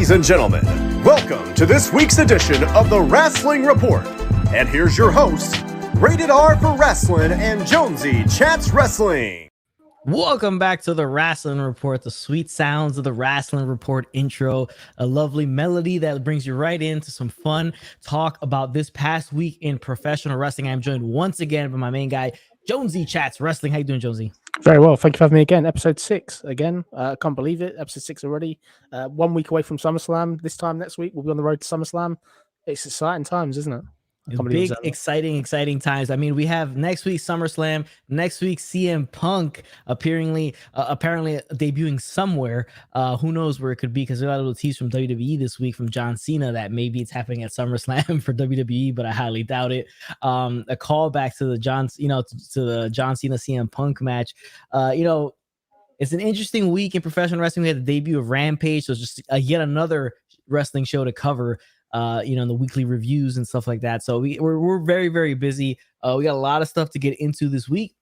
Ladies and gentlemen, welcome to this week's edition of the Rasslin Report. And here's your host, Rated R for Rasslin and Jonesy Chats Wrestling. Welcome back to the Rasslin Report, the sweet sounds of the Rasslin Report intro, a lovely melody that brings you right into some fun talk about this past week in professional wrestling. I'm joined once again by my main guy, Jonesy Chats Wrestling. How you doing, Jonesy? Very well. Thank you for having me again. Episode 6 again. I can't believe it. Episode 6 already. 1 week away from SummerSlam. This time next week, we'll be on the road to SummerSlam. It's exciting times, isn't it? Big, exciting times. I mean, we have next week SummerSlam, next week CM Punk apparently debuting somewhere. Who knows where it could be, because there are a little tease from WWE this week from John Cena that maybe it's happening at SummerSlam for WWE, but I highly doubt it. A callback to the John Cena CM Punk match. It's an interesting week in professional wrestling. We had the debut of Rampage, so it's just yet another wrestling show to cover. The weekly reviews and stuff like that. So we're very, very busy. We got a lot of stuff to get into this week.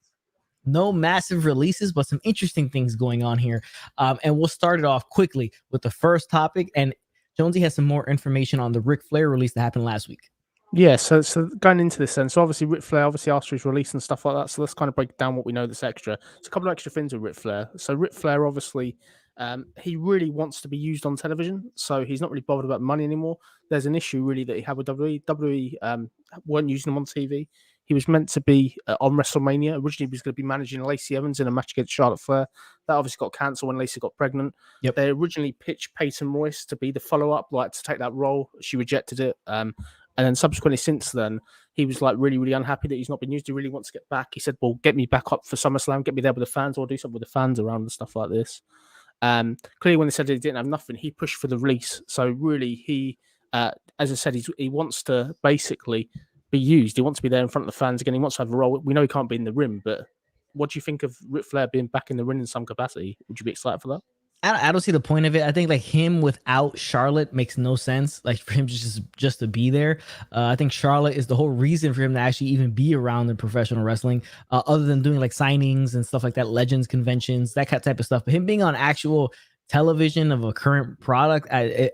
No massive releases, but some interesting things going on here. And we'll start it off quickly with the first topic. And Jonesy has some more information on the Ric Flair release that happened last week. Yeah, so going into this then, so obviously Ric Flair asked for his release and stuff like that. So let's kind of break down what we know that's extra. It's a couple of extra things with Ric Flair. So Ric Flair obviously. He really wants to be used on television, so he's not really bothered about money anymore. There's an issue really that he had with WWE. WWE weren't using him on TV. He was meant to be on WrestleMania. Originally, he was going to be managing Lacey Evans in a match against Charlotte Flair. That obviously got cancelled when Lacey got pregnant. Yep. They originally pitched Peyton Royce to be the follow-up, like to take that role. She rejected it. And then subsequently since then, he was like really, really unhappy that he's not been used. He really wants to get back. He said, well, get me back up for SummerSlam, get me there with the fans, or do something with the fans around and stuff like this. Clearly when they said he didn't have nothing, he pushed for the release. So really he, as I said, he wants to basically be used. He wants to be there in front of the fans again. He wants to have a role. We know he can't be in the ring, but what do you think of Ric Flair being back in the ring in some capacity? Would you be excited for that? I don't see the point of it. I think like him without Charlotte makes no sense. Like for him just to be there. I think Charlotte is the whole reason for him to actually even be around in professional wrestling, other than doing like signings and stuff like that, legends conventions, that type of stuff. But him being on actual television of a current product,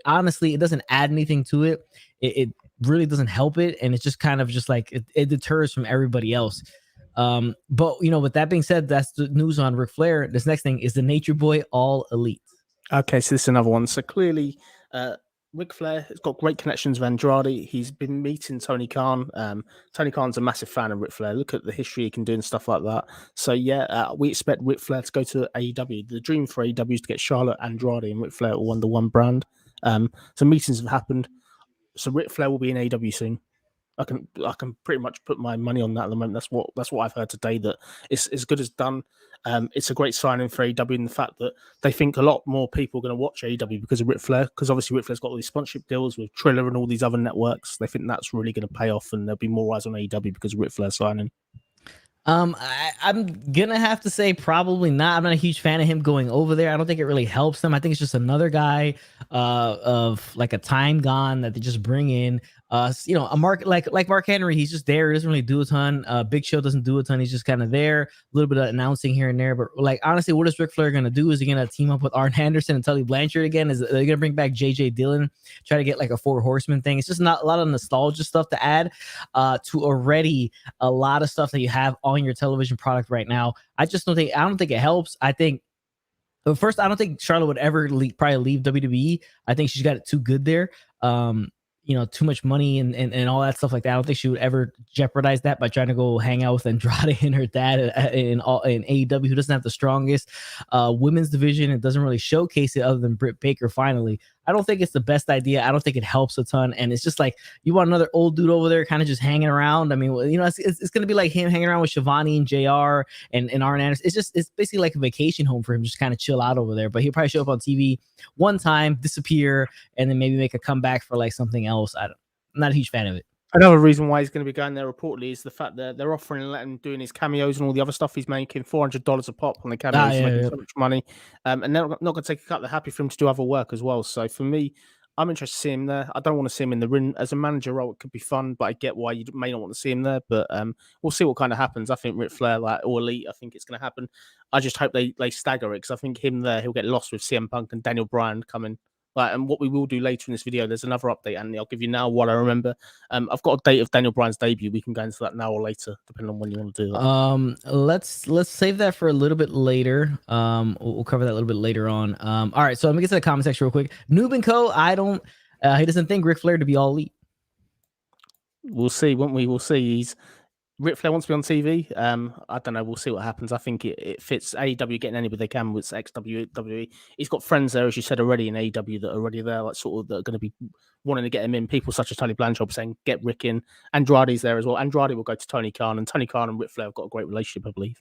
honestly, it doesn't add anything to it. It really doesn't help it, and it's just kind of just like it deters from everybody else. But with that being said, that's the news on Ric Flair. This next thing is the Nature Boy All Elite. Okay, so this is another one. So clearly, Ric Flair has got great connections with Andrade. He's been meeting Tony Khan. Tony Khan's a massive fan of Ric Flair. Look at the history he can do and stuff like that. So we expect Ric Flair to go to AEW. The dream for AEW is to get Charlotte, Andrade, and Ric Flair all under one brand. So meetings have happened. So Ric Flair will be in AEW soon. I can pretty much put my money on that at the moment. That's what I've heard today, that it's as good as done. It's a great signing for AEW in the fact that they think a lot more people are going to watch AEW because of Ric Flair, because obviously Ric Flair's got all these sponsorship deals with Triller and all these other networks. They think that's really going to pay off, and there'll be more eyes on AEW because of Ric Flair signing. I'm gonna have to say probably not. I'm not a huge fan of him going over there. I don't think it really helps them. I think it's just another guy of like a time gone that they just bring in. A market like Mark Henry, he's just there. He doesn't really do a ton. Big Show doesn't do a ton. He's just kind of there, a little bit of announcing here and there. But like honestly, what is Ric Flair gonna do? Is he gonna team up with Arn Anderson and Tully Blanchard again? Are they gonna bring back JJ Dillon? Try to get like a 4 Horsemen thing? It's just not a lot of nostalgia stuff to add to already a lot of stuff that you have on your television product right now. I don't think it helps. I think first, I don't think Charlotte would ever probably leave WWE. I think she's got it too good there. Too much money and all that stuff like that. I don't think she would ever jeopardize that by trying to go hang out with Andrade and her dad in AEW, who doesn't have the strongest women's division. It doesn't really showcase it other than Britt Baker finally. I don't think it's the best idea. I don't think it helps a ton. And it's just like, you want another old dude over there kind of just hanging around. I mean, it's going to be like him hanging around with Shivani and JR and Arn Anderson. It's basically like a vacation home for him, just kind of chill out over there. But he'll probably show up on TV one time, disappear, and then maybe make a comeback for like something else. I'm not a huge fan of it. Another reason why he's going to be going there reportedly is the fact that they're offering and letting him doing his cameos and all the other stuff. He's making $400 a pop on the cameos. He's making so much money. And they're not going to take a cut. They're happy for him to do other work as well. So for me, I'm interested to see him there. I don't want to see him in the ring as a manager role. It could be fun, but I get why you may not want to see him there. But we'll see what kind of happens. I think Ric Flair, or Elite, I think it's going to happen. I just hope they stagger it, because I think him there, he'll get lost with CM Punk and Daniel Bryan coming Like, and what we will do later in this video, there's another update, and I'll give you now what I remember. I've got a date of Daniel Bryan's debut. We can go into that now or later, depending on when you want to do that. Let's save that for a little bit later. We'll cover that a little bit later on. All right, so let me get to the comment section real quick. Noob and Co. He doesn't think Ric Flair to be all elite. We'll see, won't we? We'll see. Ric Flair wants to be on TV. I don't know. We'll see what happens. I think it fits AEW getting anybody they can with WWE. He's got friends there, as you said already, in AEW that are already there, like sort of that are going to be wanting to get him in. People such as Tony Blanchard saying get Rick in. Andrade's there as well. Andrade will go to Tony Khan, and Tony Khan and Ric Flair have got a great relationship, I believe.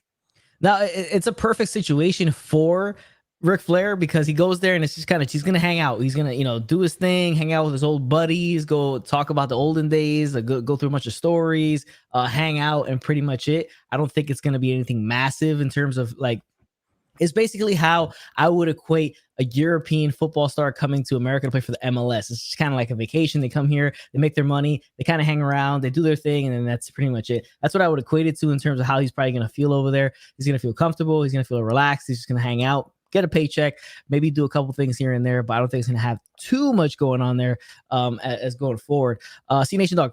Now it's a perfect situation for Ric Flair because he goes there and it's just kind of he's gonna hang out. He's gonna do his thing, hang out with his old buddies, go talk about the olden days, go through a bunch of stories, hang out, and pretty much it. I don't think it's gonna be anything massive in terms of like. It's basically how I would equate a European football star coming to America to play for the MLS. It's just kind of like a vacation. They come here, they make their money, they kind of hang around, they do their thing, and then that's pretty much it. That's what I would equate it to in terms of how he's probably going to feel over there. He's going to feel comfortable. He's going to feel relaxed. He's just going to hang out, get a paycheck, maybe do a couple things here and there, but I don't think it's going to have too much going on there as going forward. C Nation Dog,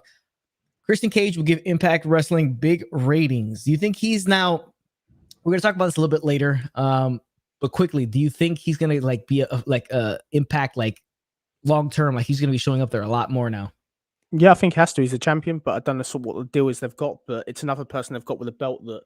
Christian Cage will give Impact Wrestling big ratings. Do you think he's now... We're going to talk about this a little bit later, but quickly, do you think he's going to like be a Impact like long term? Like he's going to be showing up there a lot more now? Yeah, I think he has to. He's a champion, but I don't know what the deal is they've got. But it's another person they've got with a belt that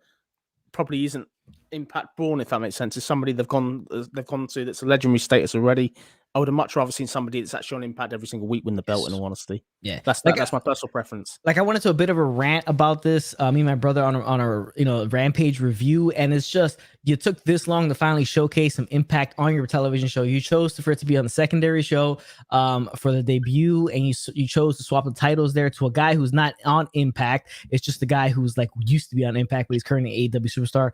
probably isn't Impact born, if that makes sense. It's somebody they've gone to that's a legendary status already. I would have much rather seen somebody that's actually on Impact every single week win the belt, in all honesty. Yeah. That's my personal preference. Like I went into a bit of a rant about this, me and my brother on a Rampage review, and it's just you took this long to finally showcase some Impact on your television show. You chose for it to be on the secondary show for the debut, and you chose to swap the titles there to a guy who's not on Impact. It's just the guy who's like used to be on Impact, but he's currently AEW superstar.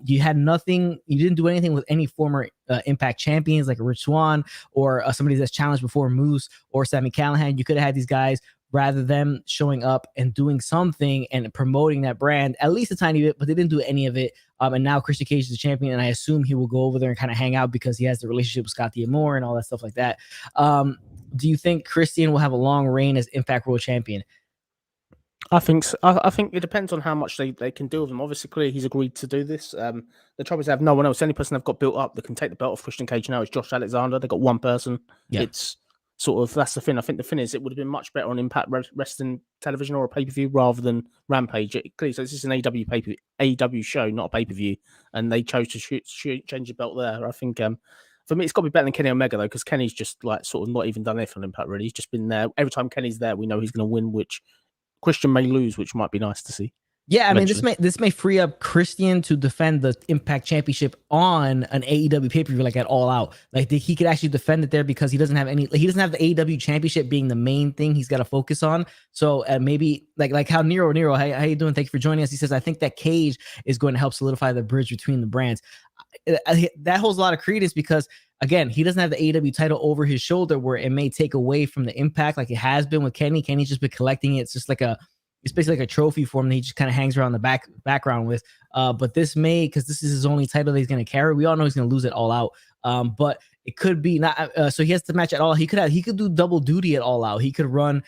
You had nothing. You didn't do anything with any former Impact champions like a Rich Swann or somebody that's challenged before, Moose or Sami Callihan. You could have had these guys rather than showing up and doing something and promoting that brand at least a tiny bit, but they didn't do any of it. And now Christian Cage is the champion, and I assume he will go over there and kind of hang out because he has the relationship with Scott D'Amore and all that stuff like that. Do you think Christian will have a long reign as Impact World Champion? I think so. I think it depends on how much they can do with him. Obviously, clearly he's agreed to do this. The trouble is they have no one else. The only person they've got built up that can take the belt off Christian Cage now is Josh Alexander. They've got one person. Yeah. It's sort of, that's the thing. I think the thing is it would have been much better on Impact Wrestling television or a pay-per-view rather than Rampage. Clearly, so this is an AEW show, not a pay-per-view, and they chose to change the belt there. I think for me, it's got to be better than Kenny Omega, though, because Kenny's just like sort of not even done anything on Impact, really. He's just been there. Every time Kenny's there, we know he's going to win, which Christian may lose, which might be nice to see. Yeah, I mean, this may free up Christian to defend the Impact Championship on an AEW pay-per-view like at All Out. Like he could actually defend it there because he doesn't have the AEW Championship being the main thing he's got to focus on. So maybe like how Nero, how you doing? Thank you for joining us. He says, I think that Cage is going to help solidify the bridge between the brands. That holds a lot of credence because, again, he doesn't have the AEW title over his shoulder where it may take away from the impact like it has been with Kenny. Kenny's just been collecting it. It's just like it's basically like a trophy for him that he just kind of hangs around the background with. But this may, because this is his only title that he's going to carry. We all know he's going to lose it All Out. But it could be not. So he has to match at all. He could do double duty at All Out. He could run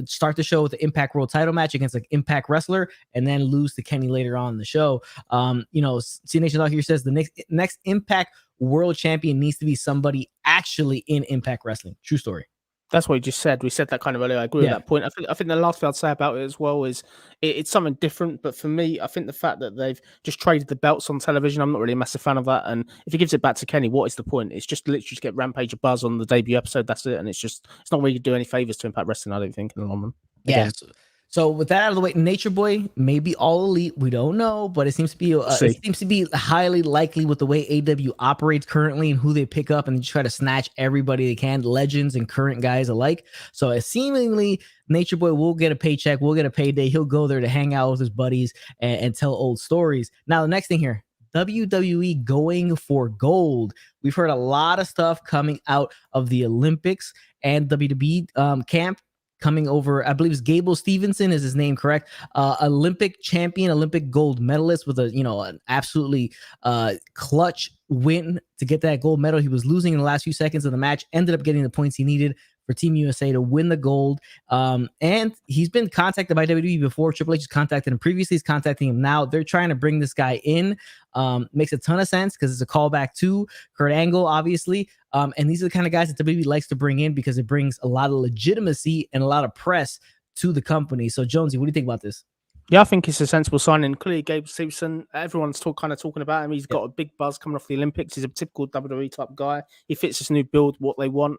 start the show with the Impact World title match against like Impact wrestler and then lose to Kenny later on in the show. C Nation Dog here says the next Impact World Champion needs to be somebody actually in Impact Wrestling. True story. That's what you just said. We said that kind of earlier. I agree with that point. I think the last thing I'd say about it as well is it's something different. But for me, I think the fact that they've just traded the belts on television, I'm not really a massive fan of that. And if he gives it back to Kenny, what is the point? It's just literally just get Rampage a buzz on the debut episode. That's it. And it's not really do any favors to Impact Wrestling, I don't think, in the long run. Yeah. So with that out of the way, Nature Boy may be all elite. We don't know, but it seems to be highly likely with the way AEW operates currently and who they pick up and try to snatch everybody they can, legends and current guys alike. So seemingly Nature Boy will get a paycheck, will get a payday. He'll go there to hang out with his buddies and tell old stories. Now, the next thing here, WWE going for gold. We've heard a lot of stuff coming out of the Olympics and WWE camp coming over. I believe it's Gable Stevenson is his name, correct? Olympic champion, Olympic gold medalist with an absolutely clutch win to get that gold medal. He was losing in the last few seconds of the match, ended up getting the points he needed for Team USA to win the gold. And he's been contacted by WWE before. Triple H has contacted him previously. He's contacting him now. They're trying to bring this guy in. Makes a ton of sense because it's a callback to Kurt Angle, obviously. And these are the kind of guys that WWE likes to bring in because it brings a lot of legitimacy and a lot of press to the company. So, Jonesy, what do you think about this? Yeah, I think it's a sensible signing. Clearly, Gabe Stevenson, everyone's kind of talking about him. He's got a big buzz coming off the Olympics. He's a typical WWE type guy. He fits this new build, what they want.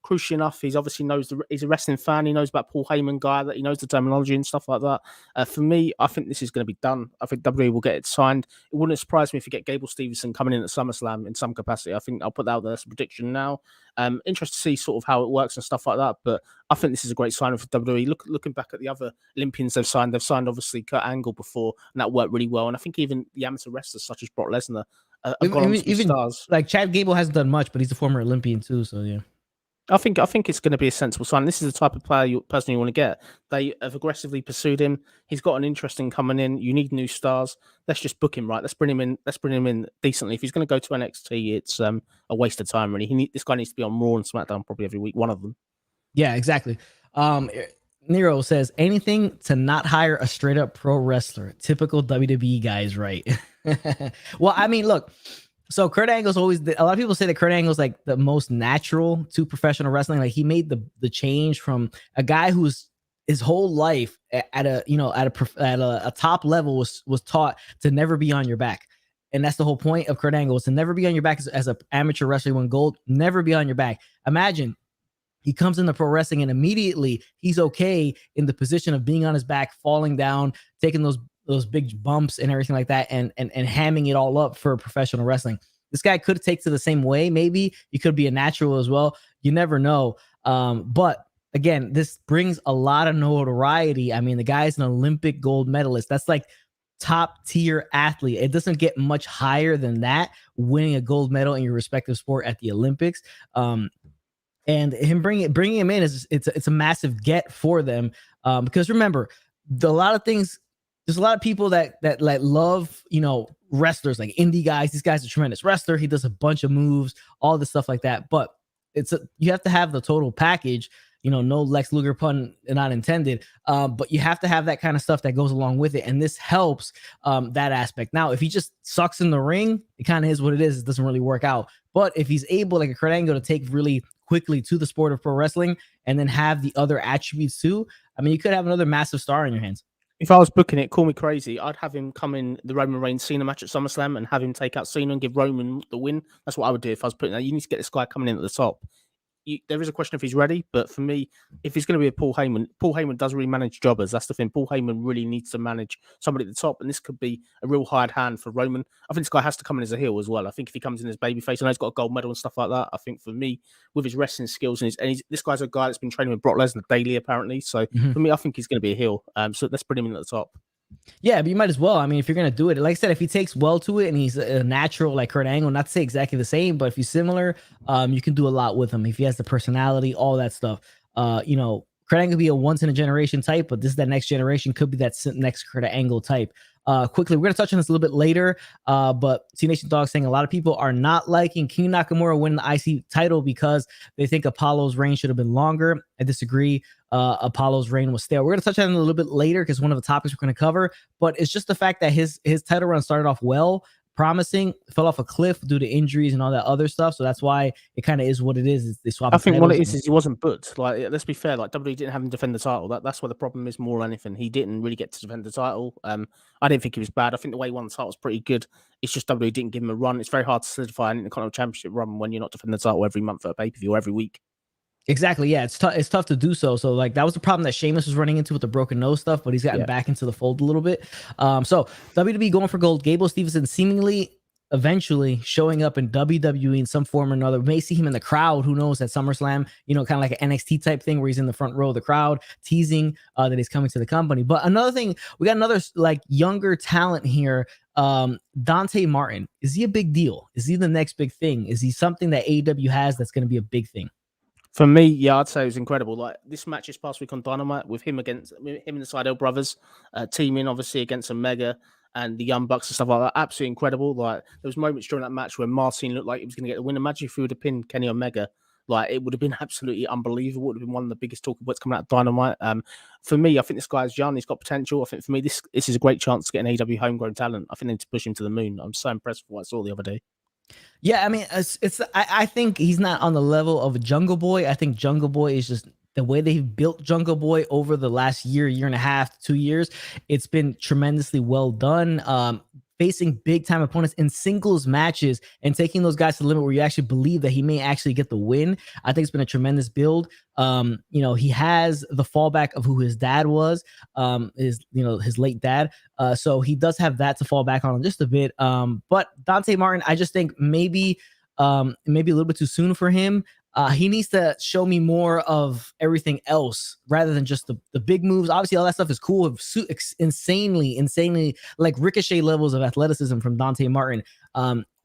Crucially enough, he's obviously he's a wrestling fan. He knows about Paul Heyman guy, that he knows the terminology and stuff like that. For me, I think this is going to be done. I think WWE will get it signed. It wouldn't surprise me if you get Gable Stevenson coming in at SummerSlam in some capacity. I think I'll put that out there as a prediction now. Interested to see sort of how it works and stuff like that. But I think this is a great signing for WWE. Looking back at the other Olympians they've signed obviously Kurt Angle before, and that worked really well. And I think even the amateur wrestlers such as Brock Lesnar have gone on to be stars. Like Chad Gable hasn't done much, but he's a former Olympian too. So yeah. I think it's going to be a sensible sign. This is the type of person you want to get. They have aggressively pursued him. He's got an interesting coming in. You need new stars. Let's just book him right. Let's bring him in. Let's bring him in decently. If he's going to go to NXT, it's a waste of time. Really, this guy needs to be on Raw and SmackDown probably every week. One of them. Yeah, exactly. Nero says anything to not hire a straight up pro wrestler. Typical WWE guys, right? Well, I mean, look. So Kurt Angle's always a lot of people say that Kurt Angle's like the most natural to professional wrestling. Like he made the change from a guy who's his whole life at a top level was taught to never be on your back. And that's the whole point of Kurt Angle, is to never be on your back as an amateur wrestler. Won gold, never be on your back. Imagine he comes into pro wrestling and immediately he's okay in the position of being on his back, falling down, taking those big bumps and everything like that, and hamming it all up for professional wrestling. This guy could take to the same way. Maybe he could be a natural as well. You never know. But again, this brings a lot of notoriety. I mean, the guy's an Olympic gold medalist. That's like top tier athlete. It doesn't get much higher than that, winning a gold medal in your respective sport at the Olympics. And him bringing him in it's a massive get for them. Because remember, there's a lot of people that like love, wrestlers, like indie guys. This guy's a tremendous wrestler. He does a bunch of moves, all this stuff like that. But you have to have the total package. No Lex Luger pun not intended. But you have to have that kind of stuff that goes along with it. And this helps that aspect. Now, if he just sucks in the ring, it kind of is what it is. It doesn't really work out. But if he's able, like a Kurt Angle, to take really quickly to the sport of pro wrestling and then have the other attributes too, I mean, you could have another massive star in your hands. If I was booking it, call me crazy, I'd have him come in the Roman Reigns Cena match at SummerSlam and have him take out Cena and give Roman the win. That's what I would do if I was putting that. You need to get this guy coming in at the top. There is a question if he's ready, but for me, if he's going to be a Paul Heyman does really manage jobbers. That's the thing. Paul Heyman really needs to manage somebody at the top, and this could be a real hired hand for Roman. I think this guy has to come in as a heel as well. I think if he comes in as babyface, I know he's got a gold medal and stuff like that. I think for me, with his wrestling skills this guy's a guy that's been training with Brock Lesnar daily, apparently. So for me, I think he's going to be a heel. So let's put him in at the top. Yeah, but you might as well. I mean, if you're going to do it, like I said, if he takes well to it and he's a natural like Kurt Angle, not to say exactly the same, but if he's similar, you can do a lot with him. If he has the personality, all that stuff. Kurt Angle could be a once in a generation type, but this is that next generation, could be that next Kurt Angle type. Quickly, we're going to touch on this a little bit later, but T Nation Dog saying a lot of people are not liking King Nakamura winning the IC title because they think Apollo's reign should have been longer. I disagree. Apollo's reign was stale. We're going to touch on it a little bit later because one of the topics we're going to cover, but it's just the fact that his title run started off well, promising, fell off a cliff due to injuries and all that other stuff. So that's why it kind of is what it is. They swap. I think what it is he wasn't booked. Like, let's be fair. Like, WWE didn't have him defend the title. That's where the problem is more than anything. He didn't really get to defend the title. I didn't think he was bad. I think the way he won the title was pretty good. It's just WWE didn't give him a run. It's very hard to solidify an Intercontinental Championship run when you're not defending the title every month at a pay-per-view or every week. Exactly. Yeah, it's tough to do so. So like that was the problem that Sheamus was running into with the broken nose stuff, but he's gotten back into the fold a little bit. So WWE going for gold. Gable Stevenson seemingly eventually showing up in WWE in some form or another. We may see him in the crowd, who knows, at SummerSlam, kind of like an NXT type thing where he's in the front row of the crowd teasing that he's coming to the company. But another thing, we got another like younger talent here. Dante Martin, is he a big deal? Is he the next big thing? Is he something that AEW has that's going to be a big thing? For me, yeah, I'd say it was incredible. Like this match this past week on Dynamite with him and the Seidel brothers teaming obviously against Omega and the Young Bucks and stuff like that. Absolutely incredible. Like there was moments during that match where Martin looked like he was going to get the win. Imagine if he would have pinned Kenny Omega. Like it would have been absolutely unbelievable. It would have been one of the biggest talking points coming out of Dynamite. For me, I think this guy's young. He's got potential. I think for me, this is a great chance to get an AEW homegrown talent. I think they need to push him to the moon. I'm so impressed with what I saw the other day. Yeah, I mean, I think he's not on the level of a Jungle Boy. I think Jungle Boy is just the way they've built Jungle Boy over the last year and a half, 2 years. It's been tremendously well done. Facing big time opponents in singles matches and taking those guys to the limit where you actually believe that he may actually get the win. I think it's been a tremendous build. He has the fallback of who his dad was, his late dad. So he does have that to fall back on just a bit. But Dante Martin, I just think maybe a little bit too soon for him. He needs to show me more of everything else rather than just the big moves. Obviously, all that stuff is cool. Insanely like ricochet levels of athleticism from Dante Martin.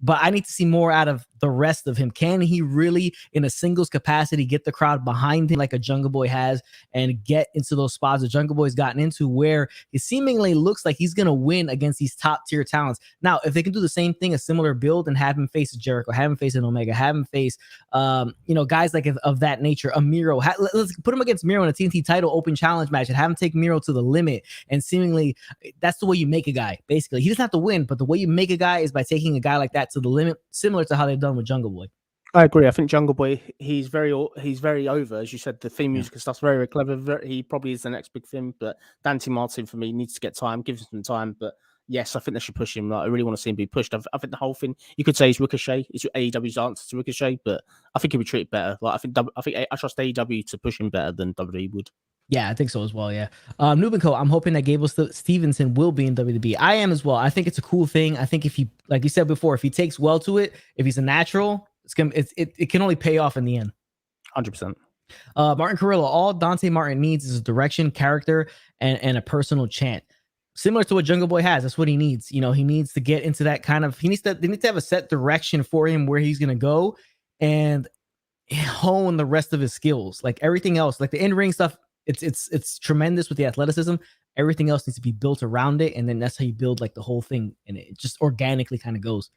But I need to see more out of the rest of him. Can he really, in a singles capacity, get the crowd behind him like a Jungle Boy has and get into those spots that Jungle Boy's gotten into where it seemingly looks like he's going to win against these top tier talents? Now, if they can do the same thing, a similar build, and have him face Jericho, have him face an Omega, have him face, guys like of that nature, a Miro. Let's put him against Miro in a TNT title open challenge match and have him take Miro to the limit. And seemingly, that's the way you make a guy. Basically, he doesn't have to win, but the way you make a guy is by taking a guy like that to the limit, similar to how they've done with Jungle Boy. I agree. I think Jungle Boy, he's very over. As you said, the theme music and stuff's very, very clever. He probably is the next big thing. But Dante Martin, for me, needs to get time, give him some time. But yes, I think they should push him. Like, I really want to see him be pushed. I think the whole thing, you could say, is Ricochet. It's AEW's answer to Ricochet, but I think he'll be treated better. Like I trust AEW to push him better than WWE would. Yeah, I think so as well. Yeah. Nubinco, I'm hoping that Gable Stevenson will be in WWE. I am as well. I think it's a cool thing. I think if he, like you said before, if he takes well to it, if he's a natural, it can only pay off in the end. 100%. Martin Carrillo, all Dante Martin needs is direction, character, and a personal chant. Similar to what Jungle Boy has. That's what he needs. He needs to get into that kind of, they need to have a set direction for him where he's going to go and hone the rest of his skills. Like everything else, like the in-ring stuff, it's tremendous with the athleticism. Everything else needs to be built around it, and then that's how you build like the whole thing, and it just organically kind of goes.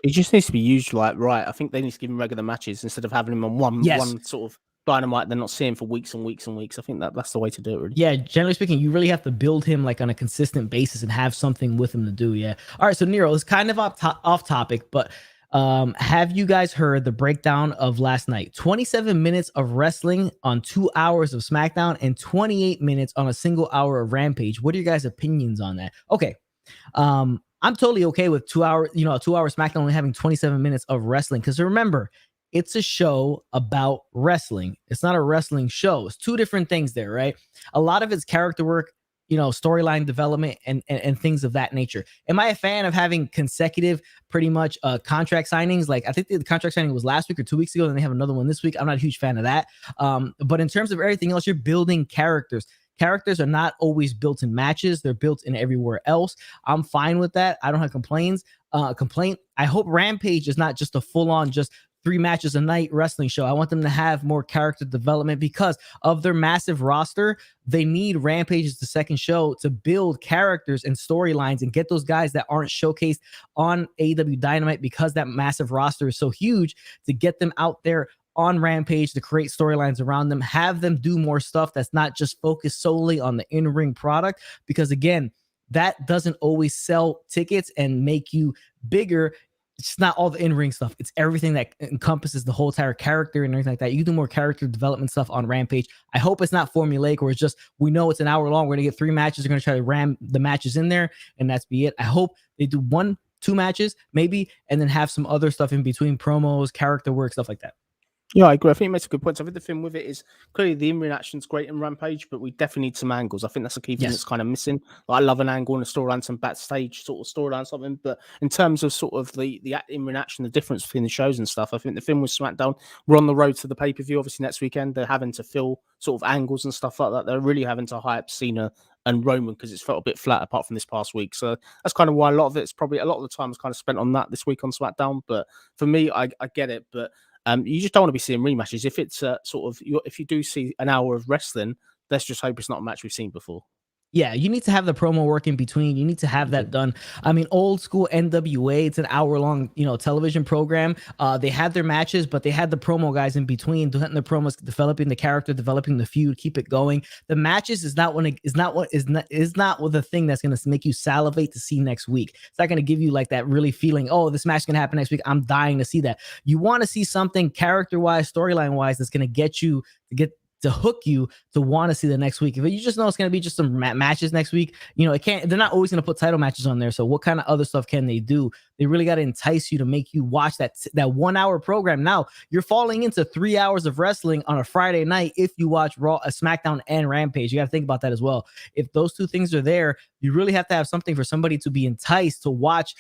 It just needs to be used like right. I think they need to give him regular matches instead of having him on one sort of Dynamite. They're not seeing for weeks and weeks and weeks. I think that's the way to do it. Really. Yeah, generally speaking, you really have to build him like on a consistent basis and have something with him to do. Yeah. All right. So Nero, it's kind of off topic, but have you guys heard the breakdown of last night? 27 minutes of wrestling on 2 hours of SmackDown and 28 minutes on a single hour of Rampage. What are your guys' opinions on that? Okay. I'm totally okay with 2 hour, a 2 hour SmackDown only having 27 minutes of wrestling. Because remember, it's a show about wrestling. It's not a wrestling show. It's two different things there, right? A lot of it's character work, storyline development and things of that nature. Am I a fan of having consecutive pretty much contract signings? Like I think the contract signing was last week or 2 weeks ago, and they have another one this week. I'm not a huge fan of that. But in terms of everything else, you're building characters. Characters are not always built in matches. They're built in everywhere else. I'm fine with that. I don't have complaints. I hope Rampage is not just a full-on just 3 matches a night wrestling show. I want them to have more character development because of their massive roster. They need Rampage as the second show to build characters and storylines and get those guys that aren't showcased on AEW Dynamite because that massive roster is so huge to get them out there on Rampage to create storylines around them, have them do more stuff that's not just focused solely on the in-ring product. Because again, that doesn't always sell tickets and make you bigger. It's not all the in-ring stuff. It's everything that encompasses the whole entire character and everything like that. You can do more character development stuff on Rampage. I hope it's not formulaic where it's just, we know it's an hour long. We're going to get 3 matches. They're going to try to ram the matches in there, and that's be it. I hope they do 1-2 matches maybe, and then have some other stuff in between, promos, character work, stuff like that. Yeah, I agree. I think it makes a good point. I think the thing with it is clearly the in-ring action's great in Rampage, but we definitely need some angles. I think that's a key thing that's kind of missing. Like, I love an angle and a storyline, some backstage sort of storyline, something. But in terms of sort of the in-ring action, the difference between the shows and stuff, I think the thing with SmackDown, we're on the road to the pay-per-view. Obviously, next weekend, they're having to fill sort of angles and stuff like that. They're really having to hype Cena and Roman because it's felt a bit flat apart from this past week. So that's kind of why a lot of the time is kind of spent on that this week on SmackDown. But for me, I get it. But You just don't want to be seeing rematches. If it's if you do see an hour of wrestling, let's just hope it's not a match we've seen before. Yeah, you need to have the promo work in between. You need to have that done. I mean, old school NWA, it's an hour-long, television program. They had their matches, but they had the promo guys in between, doing the promos, developing the character, developing the feud, keep it going. The matches is not the thing that's going to make you salivate to see next week. It's not going to give you like that really feeling, oh, this match is going to happen next week. I'm dying to see that. You want to see something character-wise, storyline-wise that's going to get you to hook you to want to see the next week. If you just know it's going to be just some matches next week, they're not always going to put title matches on there. So what kind of other stuff can they do? They really got to entice you to make you watch that 1 hour program. Now you're falling into 3 hours of wrestling on a Friday night. If you watch Raw, SmackDown and Rampage, you got to think about that as well. If those two things are there, you really have to have something for somebody to be enticed to watch,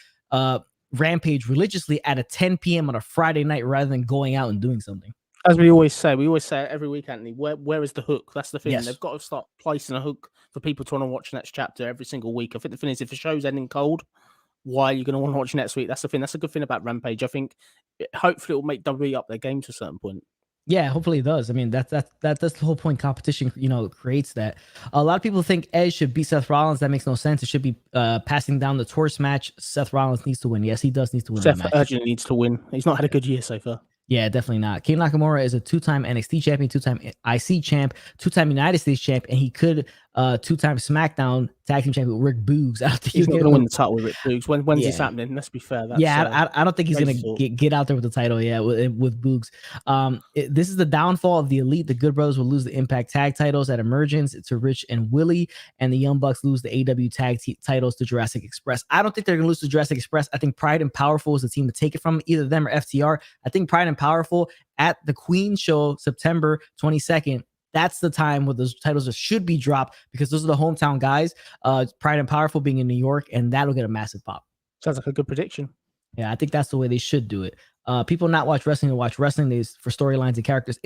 Rampage religiously at a 10 p.m. on a Friday night rather than going out and doing something. As we always say it every week, Anthony, where is the hook? That's the thing. Yes. They've got to start placing a hook for people to want to watch Next Chapter every single week. I think the thing is, if the show's ending cold, why are you going to want to watch next week? That's the thing. That's a good thing about Rampage. I think hopefully it will make WWE up their game to a certain point. Yeah, hopefully it does. I mean, that's the whole point. Competition, creates that. A lot of people think Edge should beat Seth Rollins. That makes no sense. It should be passing down the torch match. Seth Rollins needs to win. Yes, he does need to win. Seth urgently needs to win. He's not had a good year so far. Yeah, definitely not. King Nakamura is a 2-time NXT champion, 2-time IC champ, 2-time United States champ, and he could 2-time SmackDown tag team champion with Rick Boogs. I don't think he's not going to win the title with Rick Boogs. When's this happening? Let's be fair. I don't think he's going to get out there with the title. Yeah, with Boogs. This is the downfall of the Elite. The Good Brothers will lose the Impact tag titles at Emergence to Rich and Willie, and the Young Bucks lose the AEW tag titles to Jurassic Express. I don't think they're going to lose to Jurassic Express. I think Pride and Powerful is the team to take it from, either them or FTR. I think Pride and Powerful at the Queen show September 22nd. That's the time where those titles should be dropped, because those are the hometown guys. Pride and Powerful being in New York, and that'll get a massive pop. Sounds like a good prediction. Yeah, I think that's the way they should do it. People not watch wrestling to watch wrestling. These for storylines and characters.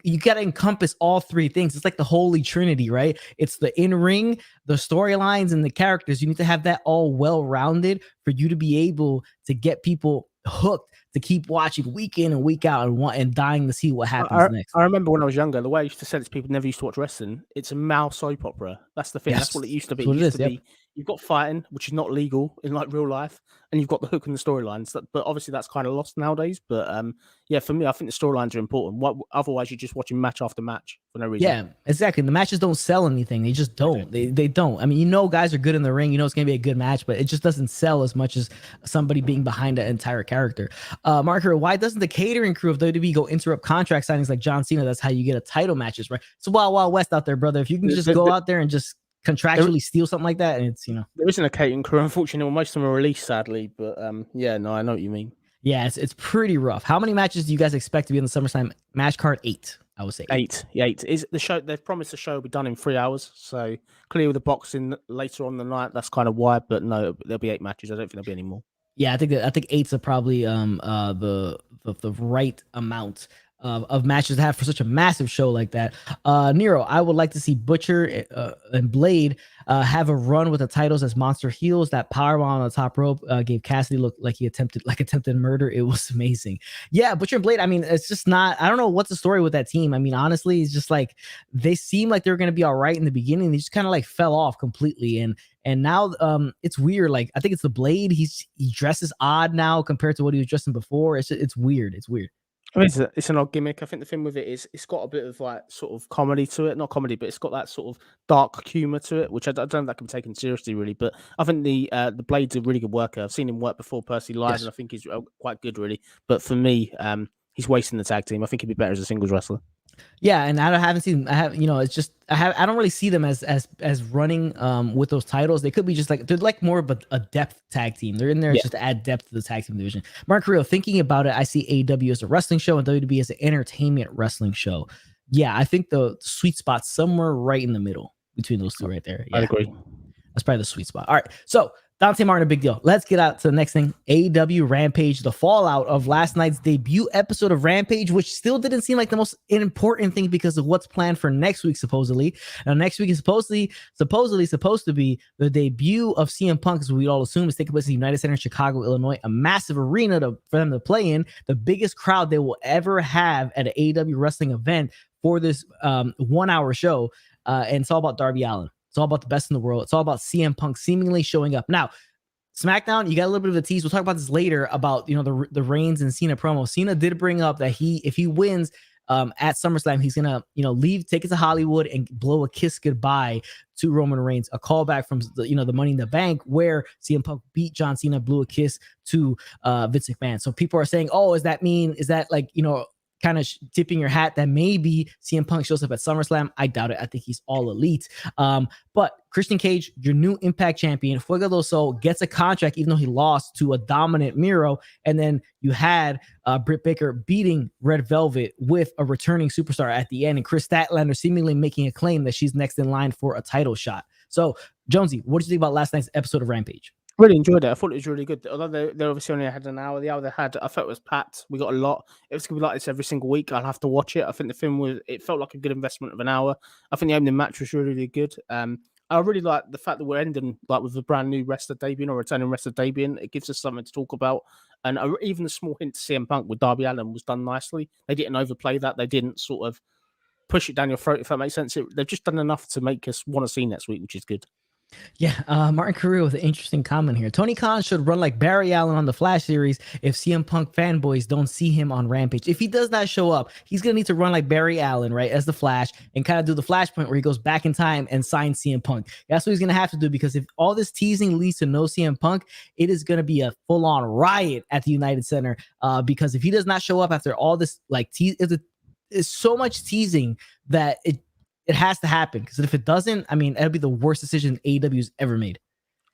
You got to encompass all three things. It's like the holy trinity, right? It's the in-ring, the storylines, and the characters. You need to have that all well-rounded for you to be able to get people hooked to keep watching week in and week out and dying to see what happens next. I remember when I was younger, the way I used to say to people never used to watch wrestling, it's a male soap opera. That's the thing. Yes. That's what it used to be. You've got fighting, which is not legal in like real life, and you've got the hook and the storylines. But obviously that's kind of lost nowadays. But for me, I think the storylines are important. Otherwise, you're just watching match after match for no reason. Yeah, exactly. The matches don't sell anything. They just don't. They don't. I mean, guys are good in the ring. It's going to be a good match, but it just doesn't sell as much as somebody being behind an entire character. Marker, why doesn't the catering crew of WWE go interrupt contract signings like John Cena? That's how you get a title matches, right? It's Wild Wild West out there, brother. If you can just go out there and just contractually steal something like that, and it's there isn't a catering crew, unfortunately. Most of them are released, sadly. But I know what you mean. Yeah, it's pretty rough. How many matches do you guys expect to be in the SummerSlam match card? 8, I would say. 8. Yeah, 8 is the show. They've promised the show will be done in 3 hours. So clear with the boxing later on the night. That's kind of why. But no, there'll be 8 matches. I don't think there'll be any more. Yeah, I think 8's are probably the right amount of matches to have for such a massive show like that. Nero, I would like to see Butcher and Blade have a run with the titles as monster heels. That powerbomb on the top rope gave Cassidy look like he attempted murder. It was amazing. Yeah, Butcher and Blade, I mean, it's just not, I don't know what's the story with that team. I mean, honestly, it's just like they seem like they were going to be all right in the beginning. They just kind of like fell off completely. And now it's weird. Like, I think it's the Blade. He dresses odd now compared to what he was dressing before. It's weird. It's weird. I mean, it's an odd gimmick. I think the thing with it is it's got a bit of like sort of comedy to it. Not comedy, but it's got that sort of dark humor to it, which I don't know if that can be taken seriously, really. But I think the Blade's a really good worker. I've seen him work before personally live, and I think he's quite good, really. But for me, he's wasting the tag team. I think he'd be better as a singles wrestler. Yeah, and I haven't seen. It's just I don't really see them as running with those titles. They could be just like they're like more of a depth tag team. They're in there just to add depth to the tag team division. Mark Carrillo, thinking about it, I see AEW as a wrestling show and WWE as an entertainment wrestling show. Yeah, I think the sweet spot's somewhere right in the middle between those two right there. Yeah. I agree. That's probably the sweet spot. All right, so Dante Martin, a big deal. Let's get out to the next thing. AEW Rampage, the fallout of last night's debut episode of Rampage, which still didn't seem like the most important thing because of what's planned for next week, supposedly. Now, next week is supposedly supposed to be the debut of CM Punk, as we all assume is taking place at the United Center in Chicago, Illinois, a massive arena for them to play in, the biggest crowd they will ever have at an AEW wrestling event for this 1 hour show. And it's all about Darby Allin. It's all about the best in the world. It's all about CM Punk seemingly showing up. Now, SmackDown, you got a little bit of a tease. We'll talk about this later about, the Reigns and Cena promo. Cena did bring up that if he wins at SummerSlam, he's gonna, leave, take it to Hollywood and blow a kiss goodbye to Roman Reigns. A callback from the Money in the Bank where CM Punk beat John Cena, blew a kiss to Vince McMahon. So people are saying, oh, is that like, kind of tipping your hat that maybe CM Punk shows up at SummerSlam? I doubt it. I think he's all elite. But Christian Cage, your new Impact champion, Fuego del Sol, gets a contract even though he lost to a dominant Miro. And then you had Britt Baker beating Red Velvet with a returning superstar at the end, and Chris Statlander seemingly making a claim that she's next in line for a title shot. So, Jonesy, what did you think about last night's episode of Rampage? Really enjoyed it. I thought it was really good. Although they obviously only had an hour, the hour they had, I felt it was packed. We got a lot. If it's gonna be like this every single week, I'll have to watch it. I think the film it felt like a good investment of an hour. I think the opening match was really, really good. I really like the fact that we're ending like with a brand new wrestler debuting or returning wrestler debuting. It gives us something to talk about. And even the small hint to CM Punk with Darby Allin was done nicely. They didn't overplay that. They didn't sort of push it down your throat, if that makes sense. They've just done enough to make us want to see next week, which is good. Yeah, Martin Carrillo with an interesting comment here. Tony Khan should run like Barry Allen on the Flash series if CM Punk fanboys don't see him on Rampage. If he does not show up, he's going to need to run like Barry Allen, right, as the Flash, and kind of do the Flashpoint where he goes back in time and signs CM Punk. That's what he's going to have to do, because if all this teasing leads to no CM Punk, it is going to be a full-on riot at the United Center, because if he does not show up after all this, like, it's so much teasing that it has to happen, because if it doesn't, I mean, it'll be the worst decision AEW's ever made.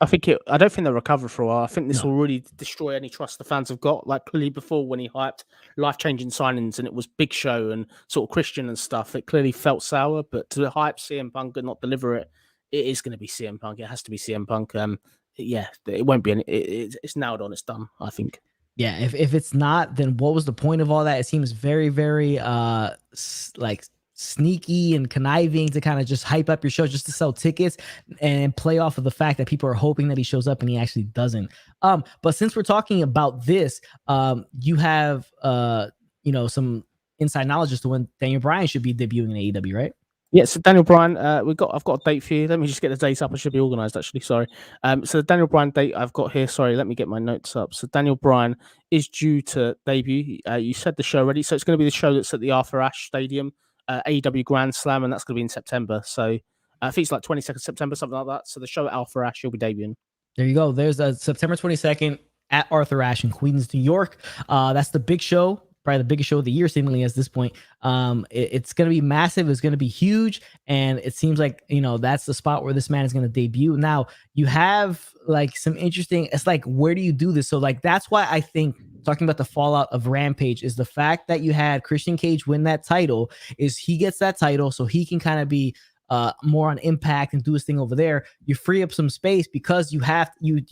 I don't think they'll recover for a while. I think this will really destroy any trust the fans have got. Like clearly before, when he hyped life-changing signings and it was Big Show and sort of Christian and stuff, it clearly felt sour. But to hype CM Punk and not deliver it, it is going to be CM Punk. It has to be CM Punk. Yeah, it won't be any. It's nailed on. It's done, I think. Yeah, if it's not, then what was the point of all that? It seems very, very like sneaky and conniving to kind of just hype up your show just to sell tickets and play off of the fact that people are hoping that he shows up and he actually doesn't. But since we're talking about this, you have some inside knowledge as to when Daniel Bryan should be debuting in AEW, right? Yeah, so Daniel Bryan, I've got a date for you. Let me just get the date up. I should be organized, actually. Sorry. So the Daniel Bryan date I've got here. Sorry, let me get my notes up. So Daniel Bryan is due to debut. You said the show already, so it's going to be the show that's at the Arthur Ashe Stadium, AEW Grand Slam, and that's going to be in September. So I think it's like 22nd September, something like that. So the show at Arthur Ashe, you'll be debuting. There you go. There's a September 22nd at Arthur Ashe in Queens, New York. That's the big show. Probably the biggest show of the year, seemingly, at this point. It's going to be massive. It's going to be huge. And it seems like, that's the spot where this man is going to debut. Now, you have like some interesting, it's like, where do you do this? So like, that's why I think talking about the fallout of Rampage is the fact that you had Christian Cage win that title, is he gets that title so he can kind of be more on Impact and do his thing over there. You free up some space because you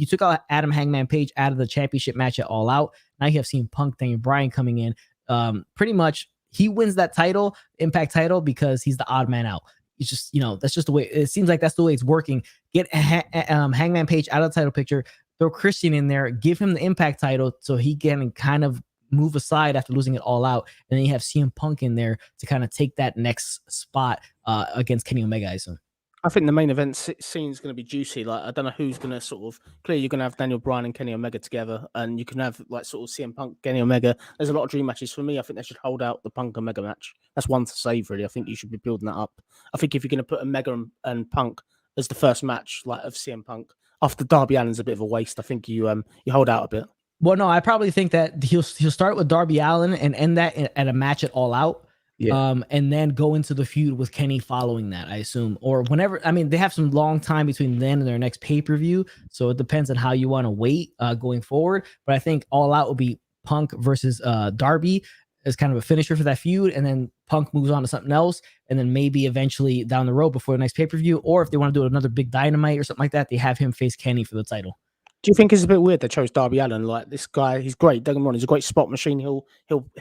took out Adam Hangman Page out of the championship match at All Out. Now you have CM Punk, Daniel Bryan coming in. Pretty much he wins that title, Impact title, because he's the odd man out. It's just, that's just the way it seems like that's the way it's working. Get Hangman Page out of the title picture, throw Christian in there, give him the Impact title so he can kind of move aside after losing it All Out. And then you have CM Punk in there to kind of take that next spot against Kenny Omega, I assume. I think the main event scene is going to be juicy. Like, I don't know who's going to sort of, clearly you're going to have Daniel Bryan and Kenny Omega together, and you can have like sort of CM Punk, Kenny Omega. There's a lot of dream matches for me. I think they should hold out the Punk Omega match. That's one to save, really. I think you should be building that up. I think if you're going to put Omega and Punk as the first match, like of CM Punk, after Darby Allin's a bit of a waste, I think you hold out a bit. Well, no, I probably think that he'll start with Darby Allin and end that at a match at All Out. Yeah. And then go into the feud with Kenny following that, I assume, or whenever. I mean, they have some long time between then and their next pay-per-view, so it depends on how you want to wait going forward. But I think All Out will be Punk versus Darby as kind of a finisher for that feud, and then Punk moves on to something else, and then maybe eventually down the road before the next pay-per-view, or if they want to do another big Dynamite or something like that, they have him face Kenny for the title. Do you think it's a bit weird they chose Darby Allin? Like this guy, he's great. Don't get me wrong, he's a great spot machine. He'll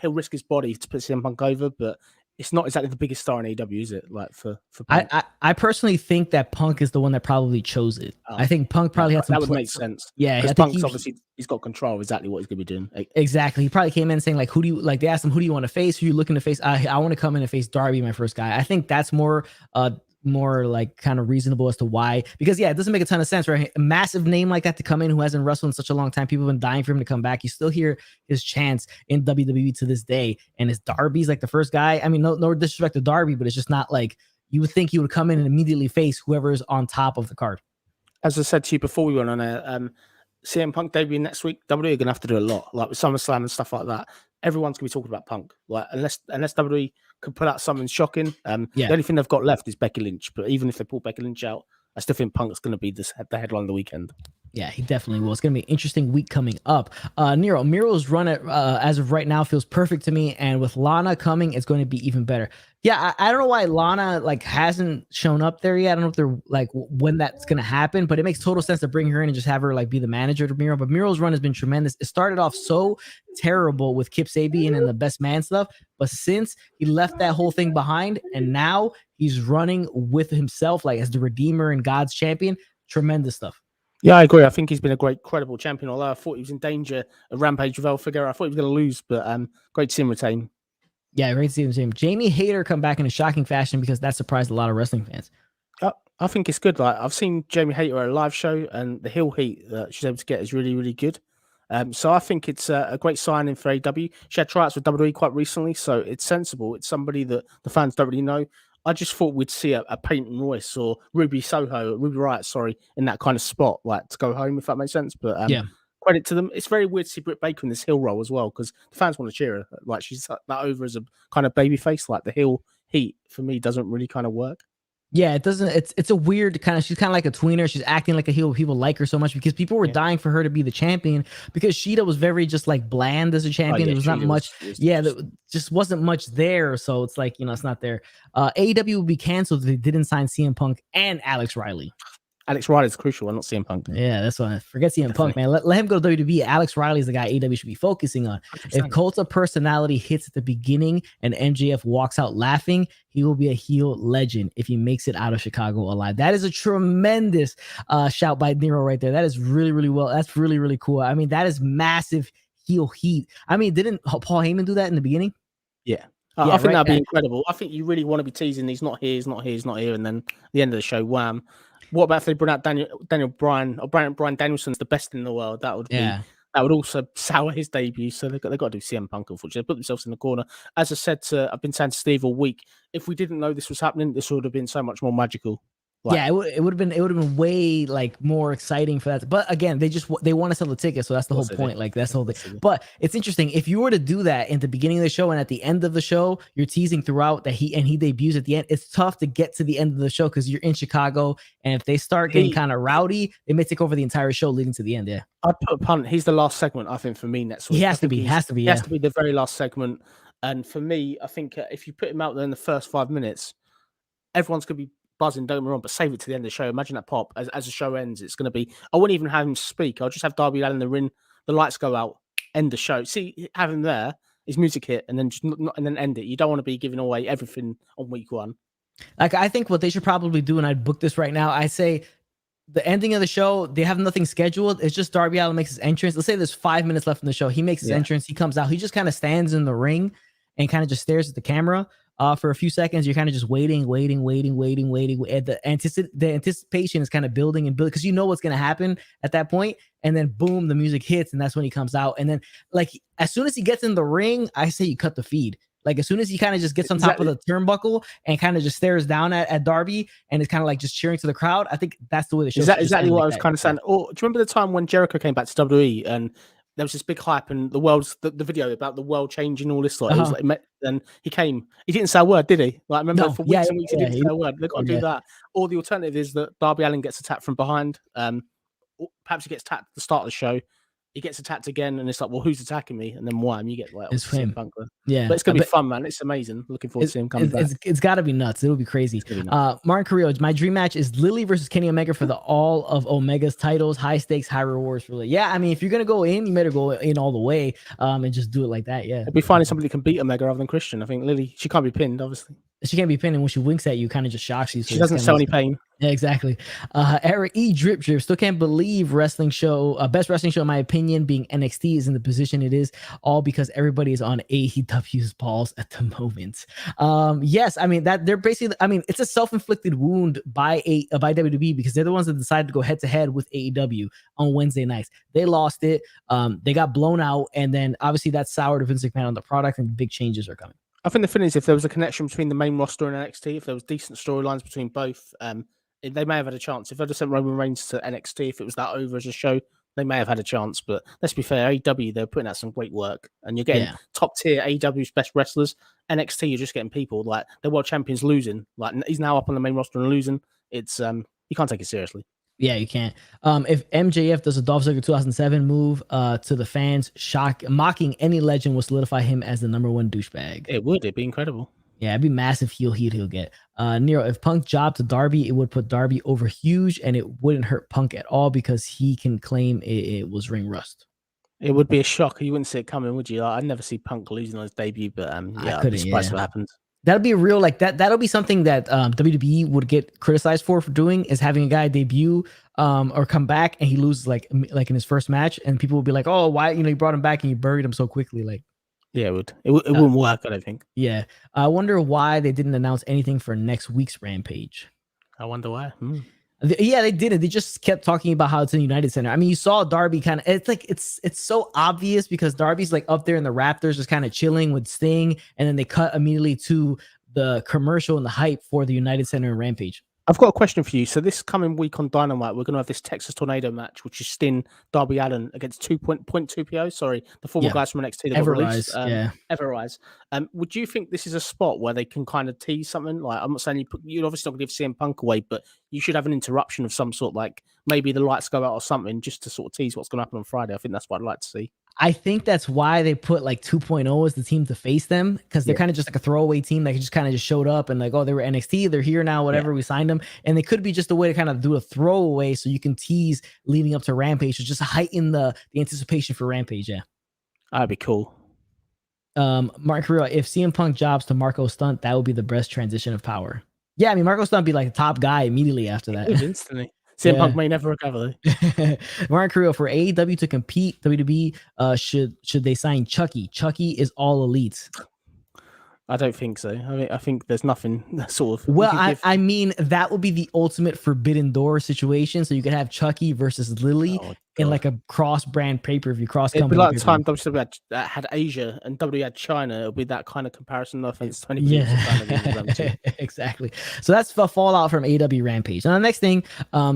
risk his body to put CM Punk over, but it's not exactly the biggest star in AEW, is it? Like for Punk. I personally think that Punk is the one that probably chose it. I think Punk probably had some. That would make sense. Yeah, because Punk's obviously he's got control of exactly what he's gonna be doing. Exactly. He probably came in saying like, who do you like? They asked him, who do you want to face? Who you looking to face? I want to come in and face Darby, my first guy. I think that's more like kind of reasonable as to why, because yeah, it doesn't make a ton of sense, right? A massive name like that to come in who hasn't wrestled in such a long time. People have been dying for him to come back. You still hear his chants in WWE to this day, and his Darby's like the first guy. I mean, no disrespect to Darby, but it's just not like you would think he would come in and immediately face whoever is on top of the card. As I said to you before we went on air, CM Punk debut next week, WWE are gonna have to do a lot, like with SummerSlam and stuff like that. Everyone's gonna be talking about Punk, like unless WWE can put out something shocking. The only thing they've got left is Becky Lynch, but even if they pull Becky Lynch out, I still think Punk's gonna be the headline of the weekend. Yeah, he definitely will. It's going to be an interesting week coming up. Miro's run as of right now feels perfect to me, and with Lana coming, it's going to be even better. Yeah, I don't know why Lana like hasn't shown up there yet. I don't know if they're like when that's going to happen, but it makes total sense to bring her in and just have her like be the manager to Miro. But Miro's run has been tremendous. It started off so terrible with Kip Sabian and the best man stuff, but since he left that whole thing behind, and now he's running with himself like as the Redeemer and God's champion, tremendous stuff. Yeah, I agree. I think he's been a great, credible champion. Although I thought he was in danger of Rampage with El Figueroa. I thought he was going to lose, but great to see him retain. Yeah, great to see him. Jamie Hayter come back in a shocking fashion because that surprised a lot of wrestling fans. I think it's good. Like I've seen Jamie Hayter at a live show, and the heel heat that she's able to get is really, really good. So I think it's a great signing for AEW. She had tryouts with WWE quite recently, so it's sensible. It's somebody that the fans don't really know. I just thought we'd see a Peyton Royce or Ruby Riott, in that kind of spot, like to go home, if that makes sense. But credit to them. It's very weird to see Britt Baker in this heel role as well, because the fans want to cheer her. Like she's that over as a kind of baby face. Like the heel heat for me doesn't really kind of work. Yeah, it doesn't. It's a weird kind of. She's kind of like a tweener. She's acting like a heel. People like her so much because people were dying for her to be the champion. Because Shida was very just like bland as a champion. There was not much. There just wasn't much there. So it's like it's not there. AEW will be canceled if they didn't sign CM Punk and Alex Riley. Alex Riley is crucial, not CM Punk. Yeah, that's why. Forget CM Punk, man. Let him go to WWE. Alex Riley is the guy AEW should be focusing on. 100%. If Cult of Personality hits at the beginning and MJF walks out laughing, he will be a heel legend if he makes it out of Chicago alive. That is a tremendous shout by Nero right there. That is really, really well. That's really, really cool. I mean, that is massive heel heat. I mean, didn't Paul Heyman do that in the beginning? Yeah. I think that'd be incredible. I think you really want to be teasing he's not here, and then at the end of the show, wham. What about if they bring out Daniel Bryan or Bryan Danielson's the best in the world? That would also sour his debut. So they've got to do CM Punk, unfortunately. They put themselves in the corner. As I said, I've been saying to Steve all week, if we didn't know this was happening, this would have been so much more magical. It would have been way like more exciting for that. But again, they want to sell the ticket, so that's the whole point. Like that's the whole thing. But it's interesting if you were to do that in the beginning of the show and at the end of the show, you're teasing throughout that he debuts at the end. It's tough to get to the end of the show because you're in Chicago, and if they start getting kind of rowdy, it may take over the entire show leading to the end. Yeah, I'd put a punt. He's the last segment, I think, for me next week. He has to be. He has to be the very last segment. And for me, I think if you put him out there in the first 5 minutes, everyone's gonna be buzzing, don't get me wrong, but save it to the end of the show. Imagine that pop as the show ends. It's going to be. I wouldn't even have him speak. I'll just have Darby Allin in the ring. The lights go out. End the show. See, have him there. His music hit, and then and then end it. You don't want to be giving away everything on week one. Like I think what they should probably do, and I'd book this right now. I say the ending of the show. They have nothing scheduled. It's just Darby Allin makes his entrance. Let's say there's 5 minutes left in the show. He makes his entrance. He comes out. He just kind of stands in the ring and kind of just stares at the camera. For a few seconds, you're kind of just waiting. And the anticipation is kind of building and building because you know what's going to happen at that point. And then boom, the music hits, and that's when he comes out. And then, like, as soon as he gets in the ring, I say you cut the feed. Like, as soon as he kind of just gets on top of the turnbuckle and kind of just stares down at Darby and is kind of like just cheering to the crowd, I think that's the way the show. Exactly what I was kind of saying. Or do you remember the time when Jericho came back to WWE and there was this big hype and the video about the world changing all this? Like, it was like, and he didn't say a word, did he? Like, remember for weeks and weeks he didn't say a word. They've got to do that. Or the alternative is that Darby Allin gets attacked from behind. Perhaps he gets attacked at the start of the show. he gets attacked again, and it's like, well, who's attacking me? And then wham, you get like It's CM him. Punk there. Yeah, But it's gonna be fun, man. It's amazing. Looking forward to seeing him coming back. It's got to be nuts. It'll be crazy. Martin Carrillo, my dream match is Lily versus Kenny Omega for the all of Omega's titles. High stakes, high rewards for Lily. Yeah, I mean, if you're gonna go in, you better go in all the way, and just do it like that. Yeah, it'd be finding somebody who can beat Omega other than Christian. I think Lily, she can't be pinned, obviously. She can't be pinned, and when she winks at you, kind of just shocks you. So she doesn't show any pain. Yeah, exactly. Eric E. Drip still can't believe wrestling show, best wrestling show in my opinion, being NXT is in the position it is, all because everybody is on AEW's balls at the moment. Yes, I mean that they're basically, I mean, it's a self-inflicted wound by WWE because they're the ones that decided to go head to head with AEW on Wednesday nights. They lost it. They got blown out, and then obviously that soured Vince McMahon on the product, and big changes are coming. I think the thing is, if there was a connection between the main roster and NXT, if there was decent storylines between both, they may have had a chance. If they'd have sent Roman Reigns to NXT, if it was that over as a show, they may have had a chance. But let's be fair, AEW, they're putting out some great work, and you're getting top tier AEW's best wrestlers. NXT, you're just getting people like the world champions losing. Like he's now up on the main roster and losing. It's you can't take it seriously. Yeah, you can't. If MJF does a Dolph Ziggler 2007 move to the fans, mocking any legend will solidify him as the #1 douchebag. It would. It'd be incredible. Yeah, it'd be massive heel heat he'll get. Nero, if Punk jobbed to Darby, it would put Darby over huge, and it wouldn't hurt Punk at all because he can claim it was ring rust. It would be a shock. You wouldn't see it coming, would you? I'd never see Punk losing on his debut, but yeah, I'd be surprised what happens. That'll be a real that'll be something that WWE would get criticized for doing, is having a guy debut or come back and he loses like in his first match, and people will be like, oh, why you brought him back and you buried him so quickly, like. Yeah, it wouldn't work, I don't think. Yeah. I wonder why they didn't announce anything for next week's Rampage. I wonder why. Yeah, they did it. They just kept talking about how it's in the United Center. I mean, you saw Darby kind of, it's like, it's so obvious because Darby's like up there in the Raptors just kind of chilling with Sting, and then they cut immediately to the commercial and the hype for the United Center and Rampage. I've got a question for you. So this coming week on Dynamite, we're going to have this Texas Tornado match, which is Sting, Darby Allin against 2.2PO. Sorry, the former guys from NXT that got released. Everrise. Would you think this is a spot where they can kind of tease something? Like, I'm not saying you're obviously not going to give CM Punk away, but you should have an interruption of some sort, like maybe the lights go out or something, just to sort of tease what's going to happen on Friday. I think that's what I'd like to see. I think that's why they put like 2.0 as the team to face them, because they're kind of just like a throwaway team that just kind of just showed up and like, oh, they were NXT, they're here now, whatever, we signed them. And they could be just a way to kind of do a throwaway so you can tease leading up to Rampage to just heighten the anticipation for Rampage. Yeah. That'd be cool. Mark Carrillo, if CM Punk jobs to Marco Stunt, that would be the best transition of power. Yeah, I mean, Marco Stunt would be like the top guy immediately after that. Instantly. CM Punk may never recover though. Mark Carrillo, for AEW to compete, WWE should they sign Chucky? Chucky is all elite. I don't think so. I mean, I think there's nothing that sort of. Well, I mean, that would be the ultimate Forbidden Door situation. So you could have Chucky versus Lily in like a cross-brand pay-per-view, cross-company. It'd be like the time WWE had Asia and WWE had China. It'll be that kind of comparison. No offense to anybody. Yeah, exactly. So that's the fallout from AEW Rampage. And the next thing,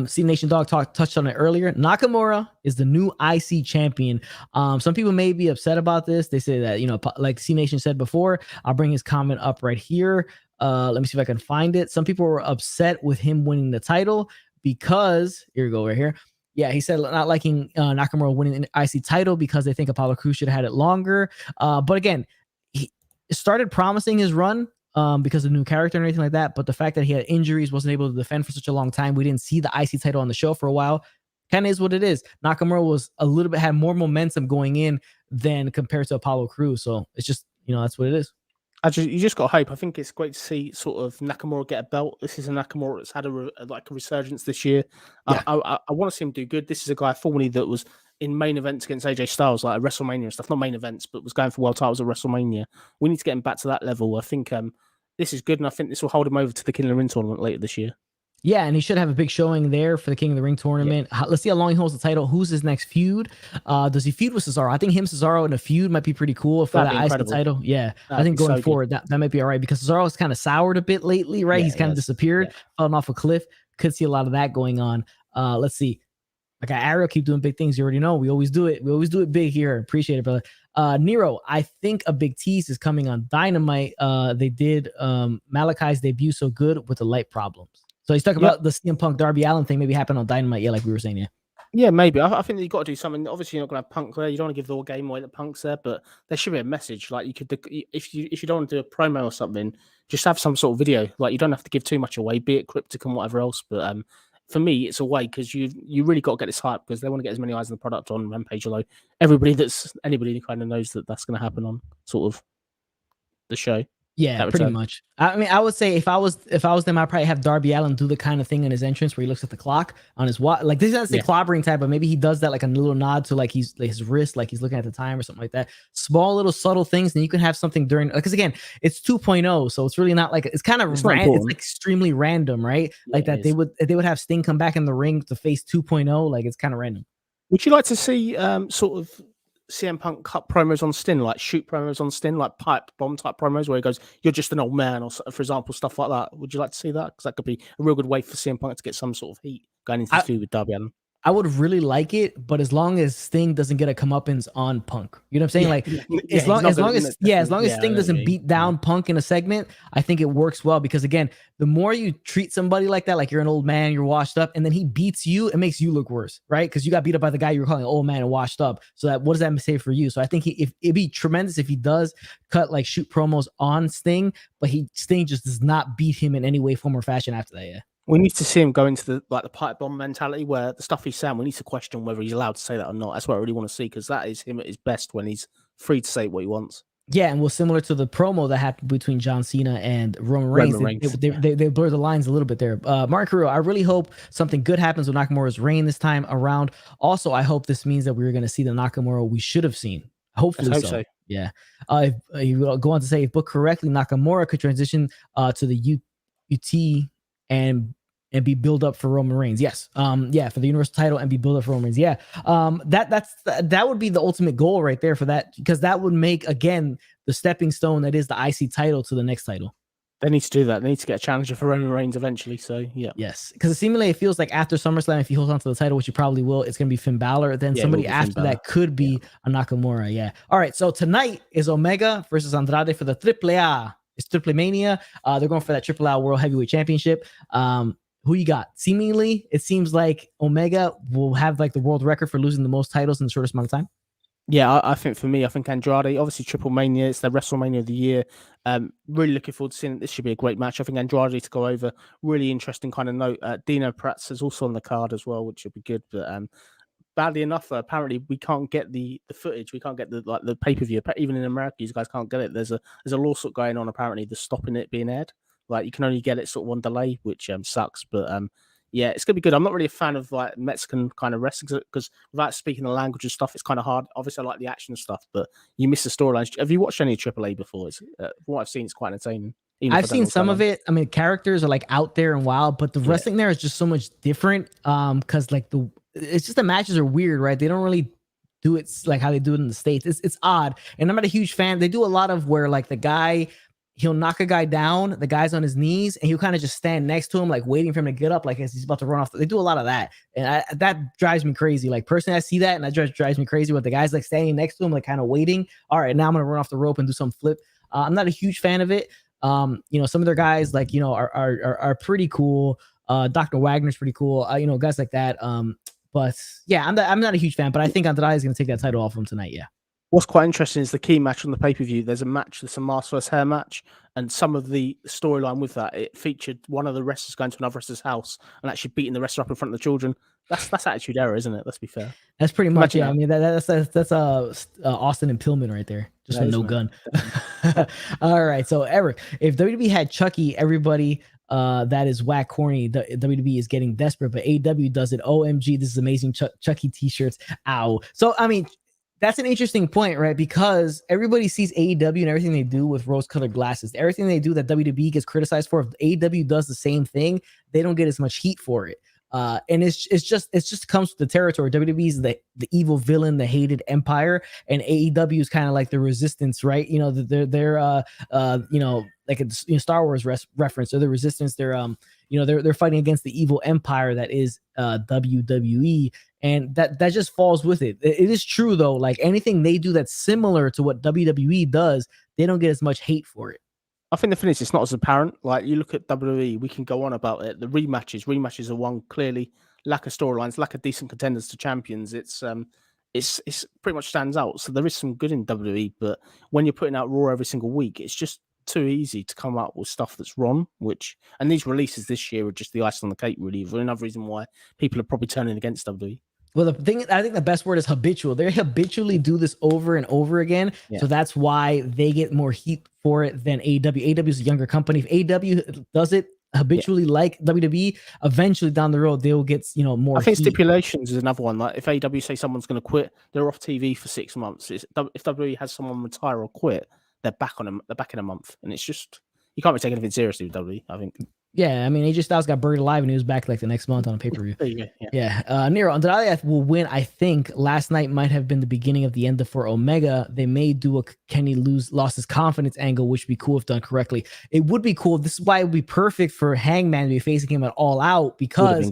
C Nation Dog touched on it earlier. Nakamura is the new IC champion. Some people may be upset about this. They say that, like C Nation said before, I'll bring his comment up right here. Let me see if I can find it. Some people were upset with him winning the title because, here we go, right here. Yeah, he said not liking Nakamura winning an IC title because they think Apollo Crews should have had it longer. But again, he started promising his run because of the new character and anything like that. But the fact that he had injuries, wasn't able to defend for such a long time, we didn't see the IC title on the show for a while. Kind of is what it is. Nakamura was had more momentum going in than compared to Apollo Crews. So it's just, that's what it is. You just got hope. I think it's great to see sort of Nakamura get a belt. This is a Nakamura that's had a resurgence this year. Yeah. I want to see him do good. This is a guy formerly that was in main events against AJ Styles, like at WrestleMania and stuff. Not main events, but was going for world titles at WrestleMania. We need to get him back to that level. I think this is good, and I think this will hold him over to the King of the Ring tournament later this year. Yeah, and he should have a big showing there for the King of the Ring tournament. Yeah. Let's see how long he holds the title. Who's his next feud? Does he feud with Cesaro? I think Cesaro in a feud might be pretty cool for the IC title. Yeah, I think going forward, that might be all right because Cesaro's kind of soured a bit lately, right? He's kind of disappeared, fallen off a cliff. Could see a lot of that going on. Let's see. Okay, Ariel keep doing big things. You already know. We always do it. We always do it big here. Appreciate it, brother. Nero, I think a big tease is coming on Dynamite. They did Malachi's debut so good with the light problems. So he's talking about the CM Punk Darby Allin thing maybe happened on Dynamite, like we were saying, yeah. Yeah, maybe. I think that you've got to do something. Obviously, you're not going to have Punk there. You don't want to give the whole game away that Punk's there, but there should be a message. Like you could, if you don't want to do a promo or something, just have some sort of video. Like you don't have to give too much away, be it cryptic and whatever else. But for me, it's a way because you really got to get this hype because they want to get as many eyes on the product on Rampage. Although anybody kind of knows that that's going to happen on sort of the show. Yeah, pretty much. I mean, I would say if I was them, I'd probably have Darby Allin do the kind of thing in his entrance where he looks at the clock on his watch. Like this is not the clobbering type, but maybe he does that like a little nod to like his wrist, like he's looking at the time or something like that. Small little subtle things, and you can have something during because again, it's 2.0, so it's really not like it's kind of it's like extremely random, right? Like that they would have Sting come back in the ring to face 2.0, like it's kind of random. Would you like to see sort of CM Punk cut promos on Sting, like shoot promos on Sting, like pipe bomb type promos where he goes, "You're just an old man," or for example, stuff like that? Would you like to see that? Because that could be a real good way for CM Punk to get some sort of heat going into the feud with Darby Allin. I would really like it, but as long as Sting doesn't get a comeuppance on Punk, you know what I'm saying? Like as long as Sting doesn't beat down Punk in a segment, I think it works well because again, the more you treat somebody like that, like you're an old man, you're washed up, and then he beats you, it makes you look worse, right? Because you got beat up by the guy you were calling old man and washed up. So that what does that say for you? So I think it'd be tremendous if he does cut like shoot promos on Sting, but Sting just does not beat him in any way, form, or fashion after that. Yeah. We need to see him go into the pipe bomb mentality where the stuff he's saying, we need to question whether he's allowed to say that or not. That's what I really want to see because that is him at his best when he's free to say what he wants. Yeah, and similar to the promo that happened between John Cena and Roman Reigns. They blur the lines a little bit there. Martin Carrillo, I really hope something good happens with Nakamura's reign this time around. Also, I hope this means that we're going to see the Nakamura we should have seen. Hopefully so. Yeah. If you go on to say, if booked correctly, Nakamura could transition to the UT and be built up for Roman Reigns. Yes. For the Universal title and be built up for Roman Reigns. Yeah. That would be the ultimate goal right there for that, because that would make, again, the stepping stone that is the IC title to the next title. They need to do that. They need to get a challenger for Roman Reigns eventually. So, yeah. Yes. Because seemingly it feels like after SummerSlam, if he holds on to the title, which he probably will, it's going to be Finn Balor. Then somebody after that could be a Nakamura. Yeah. All right. So tonight is Omega versus Andrade for the AAA. It's Triple Mania. They're going for that AAA World Heavyweight Championship. Who you got? Seemingly, it seems like Omega will have like the world record for losing the most titles in the shortest amount of time. Yeah, I think for me, I think Andrade, obviously Triple Mania, it's their WrestleMania of the year. Really looking forward to seeing it. This should be a great match. I think Andrade to go over, really interesting kind of note. Dino Prats is also on the card as well, which would be good. But badly enough, apparently we can't get the footage. We can't get the pay-per-view. Even in America, you guys can't get it. There's a lawsuit going on apparently that's stopping it being aired. Like you can only get it sort of on delay, which sucks. But yeah, it's gonna be good. I'm not really a fan of like Mexican kind of wrestling because without speaking the language and stuff, it's kind of hard. Obviously, I like the action stuff, but you miss the storylines. Have you watched any AAA before? From what I've seen, it's quite entertaining. I've seen some of it. I mean, characters are like out there and wild, but the wrestling there is just so much different. Because like it's just the matches are weird, right? They don't really do it like how they do it in the States. It's odd, and I'm not a huge fan. They do a lot of where like the guy, he'll knock a guy down, the guy's on his knees, and he'll kind of just stand next to him, like waiting for him to get up, like as he's about to run off. They do a lot of that, and that drives me crazy. Like personally, I see that, and that drives me crazy. With the guy's like standing next to him, like kind of waiting. All right, now I'm gonna run off the rope and do some flip. I'm not a huge fan of it. Some of their guys like are pretty cool. Dr. Wagner's pretty cool. Guys like that. But yeah, I'm not a huge fan. But I think Andrade is gonna take that title off him tonight. Yeah. What's quite interesting is the key match on the pay-per-view. There's a match that's a mask versus hair match, and some of the storyline with that, it featured one of the wrestlers going to another wrestler's house and actually beating the wrestler up in front of the children. That's attitude error, isn't it? Let's be fair. That's pretty much, yeah. I mean, that's Austin and Pillman right there, just with no gun. All right, so Eric, if WWE had Chucky, everybody that is whack corny, the WWE is getting desperate, but AEW does it. OMG, this is amazing. Chucky t-shirts. Ow. So I mean, that's an interesting point, right? Because everybody sees AEW and everything they do with rose-colored glasses. Everything they do that WWE gets criticized for, if AEW does the same thing, they don't get as much heat for it. And it's just comes with the territory. WWE is the evil villain, the hated empire, and AEW is kind of like the resistance, right? They're like a Star Wars reference, or the resistance. They're fighting against the evil empire that is WWE, and that just falls with it. It is true though. Like anything they do that's similar to what WWE does, they don't get as much hate for it. I think the thing is, it's not as apparent. Like you look at WWE, we can go on about it. The rematches are one clearly lack of storylines, lack of decent contenders to champions, it's pretty much stands out. So there is some good in WWE, but when you're putting out Raw every single week, it's just too easy to come up with stuff that's wrong. And these releases this year are just the ice on the cake, really. For another reason why people are probably turning against WWE. Well, the thing, I think the best word is habitual. They habitually do this over and over again. Yeah. So that's why they get more heat for it than AEW. AEW is a younger company. If AEW does it habitually like WWE, eventually down the road, they'll get, more I think heat. Stipulations is another one. Like if AEW say someone's going to quit, they're off TV for 6 months. If WWE has someone retire or quit, they're back on them. They're back in a month. And it's just, you can't be taking anything seriously with WWE, I think. Yeah, I mean, AJ Styles got buried alive and he was back like the next month on a pay-per-view. Yeah. Nero, Andrade will win. I think last night might have been the beginning of the end for Omega. They may do a Kenny lost his confidence angle, which would be cool if done correctly. It would be cool. This is why it would be perfect for Hangman to be facing him at All Out, because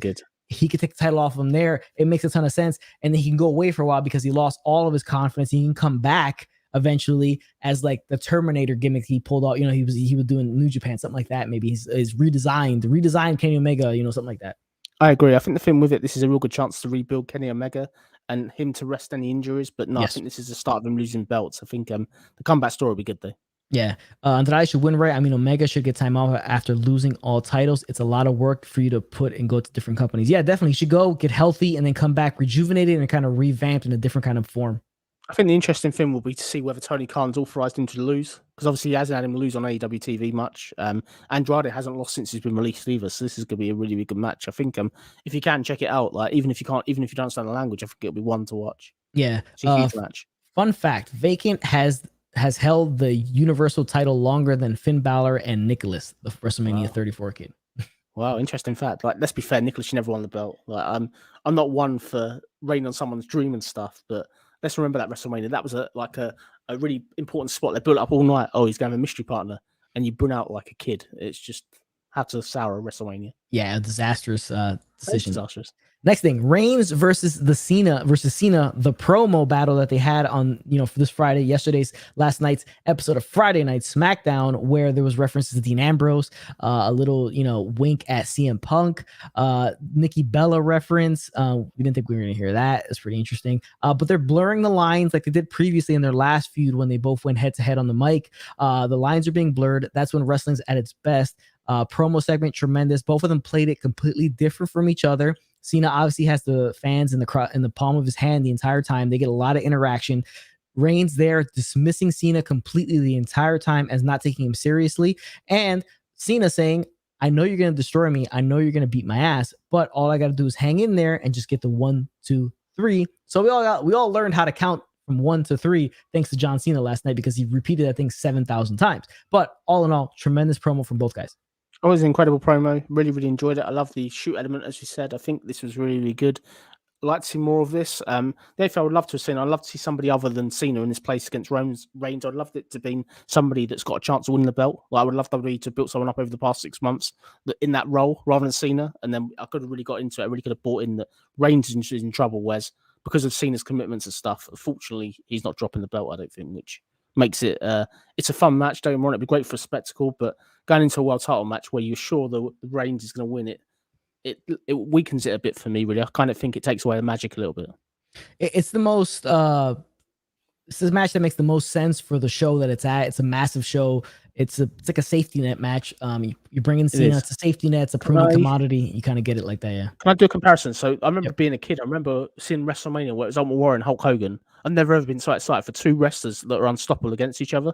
he could take the title off of him there. It makes a ton of sense. And then he can go away for a while because he lost all of his confidence. He can come back eventually as like the Terminator gimmick he pulled out. He was doing New Japan, something like that. Maybe he's redesigned Kenny Omega, something like that. I agree. I think the thing with it, this is a real good chance to rebuild Kenny Omega and him to rest any injuries. But no, yes. I think this is the start of him losing belts. I think the comeback story will be good though. Yeah, Andrade should win, right? I mean, Omega should get time off after losing all titles. It's a lot of work for you to put and go to different companies. Yeah, definitely. You should go get healthy and then come back rejuvenated and kind of revamped in a different kind of form. I think the interesting thing will be to see whether Tony Khan's authorized him to lose, because obviously he hasn't had him lose on AEW TV much. Andrade hasn't lost since he's been released either, so this is going to be a really, really good match. I think if you can check it out, like even if you don't understand the language, I think it'll be one to watch. Yeah, it's a huge match. Fun fact: Vacant has held the Universal title longer than Finn Balor and Nicholas, the WrestleMania 34 kid. Wow, interesting fact. Like, let's be fair, Nicholas never won the belt. Like, I'm not one for raining on someone's dream and stuff, but let's remember that WrestleMania. That was a really important spot. They built up all night. Oh, he's going to have a mystery partner, and you bring out like a kid. It's just had to sour a WrestleMania. Yeah, a disastrous decision. Disastrous. Next thing, Reigns versus Cena, the promo battle that they had on, for this Friday, last night's episode of Friday Night SmackDown, where there was references to Dean Ambrose, a little, wink at CM Punk, Nikki Bella reference. We didn't think we were going to hear that. It's pretty interesting. But they're blurring the lines like they did previously in their last feud when they both went head to head on the mic. The lines are being blurred. That's when wrestling's at its best. Promo segment, tremendous. Both of them played it completely different from each other. Cena obviously has the fans in the palm of his hand the entire time. They get a lot of interaction. Reigns there dismissing Cena completely the entire time as not taking him seriously. And Cena saying, I know you're going to destroy me. I know you're going to beat my ass, but all I got to do is hang in there and just get the 1, 2, 3. So we all learned how to count from 1 to 3 thanks to John Cena last night, because he repeated that thing 7,000 times. But all in all, tremendous promo from both guys. Always an incredible promo. Really, really enjoyed it. I love the shoot element, as you said. I think this was really, really good. I'd like to see more of this. The only thing I would love to have seen, I'd love to see somebody other than Cena in this place against Reigns. I'd love it to be somebody that's got a chance to win the belt. Like, I would love WWE to build someone up over the past 6 months in that role rather than Cena. And then I could have really got into it. I really could have bought in that Reigns is in trouble, whereas because of Cena's commitments and stuff, unfortunately, he's not dropping the belt, I don't think, which makes it it's a fun match. Don't get me wrong, it'd be great for a spectacle, but going into a world title match where you're sure the Reigns is going to win it weakens it a bit for me, really. I kind of think it takes away the magic a little bit. It's the most it's the match that makes the most sense for the show that it's at. It's a massive show. It's like a safety net match. You bring in Cena, it's a safety net, it's a proven commodity. You kind of get it like that, yeah. Can I do a comparison? So I remember being a kid, I remember seeing WrestleMania where it was Ultimate Warrior and Hulk Hogan. I've never ever been so excited for two wrestlers that are unstoppable against each other.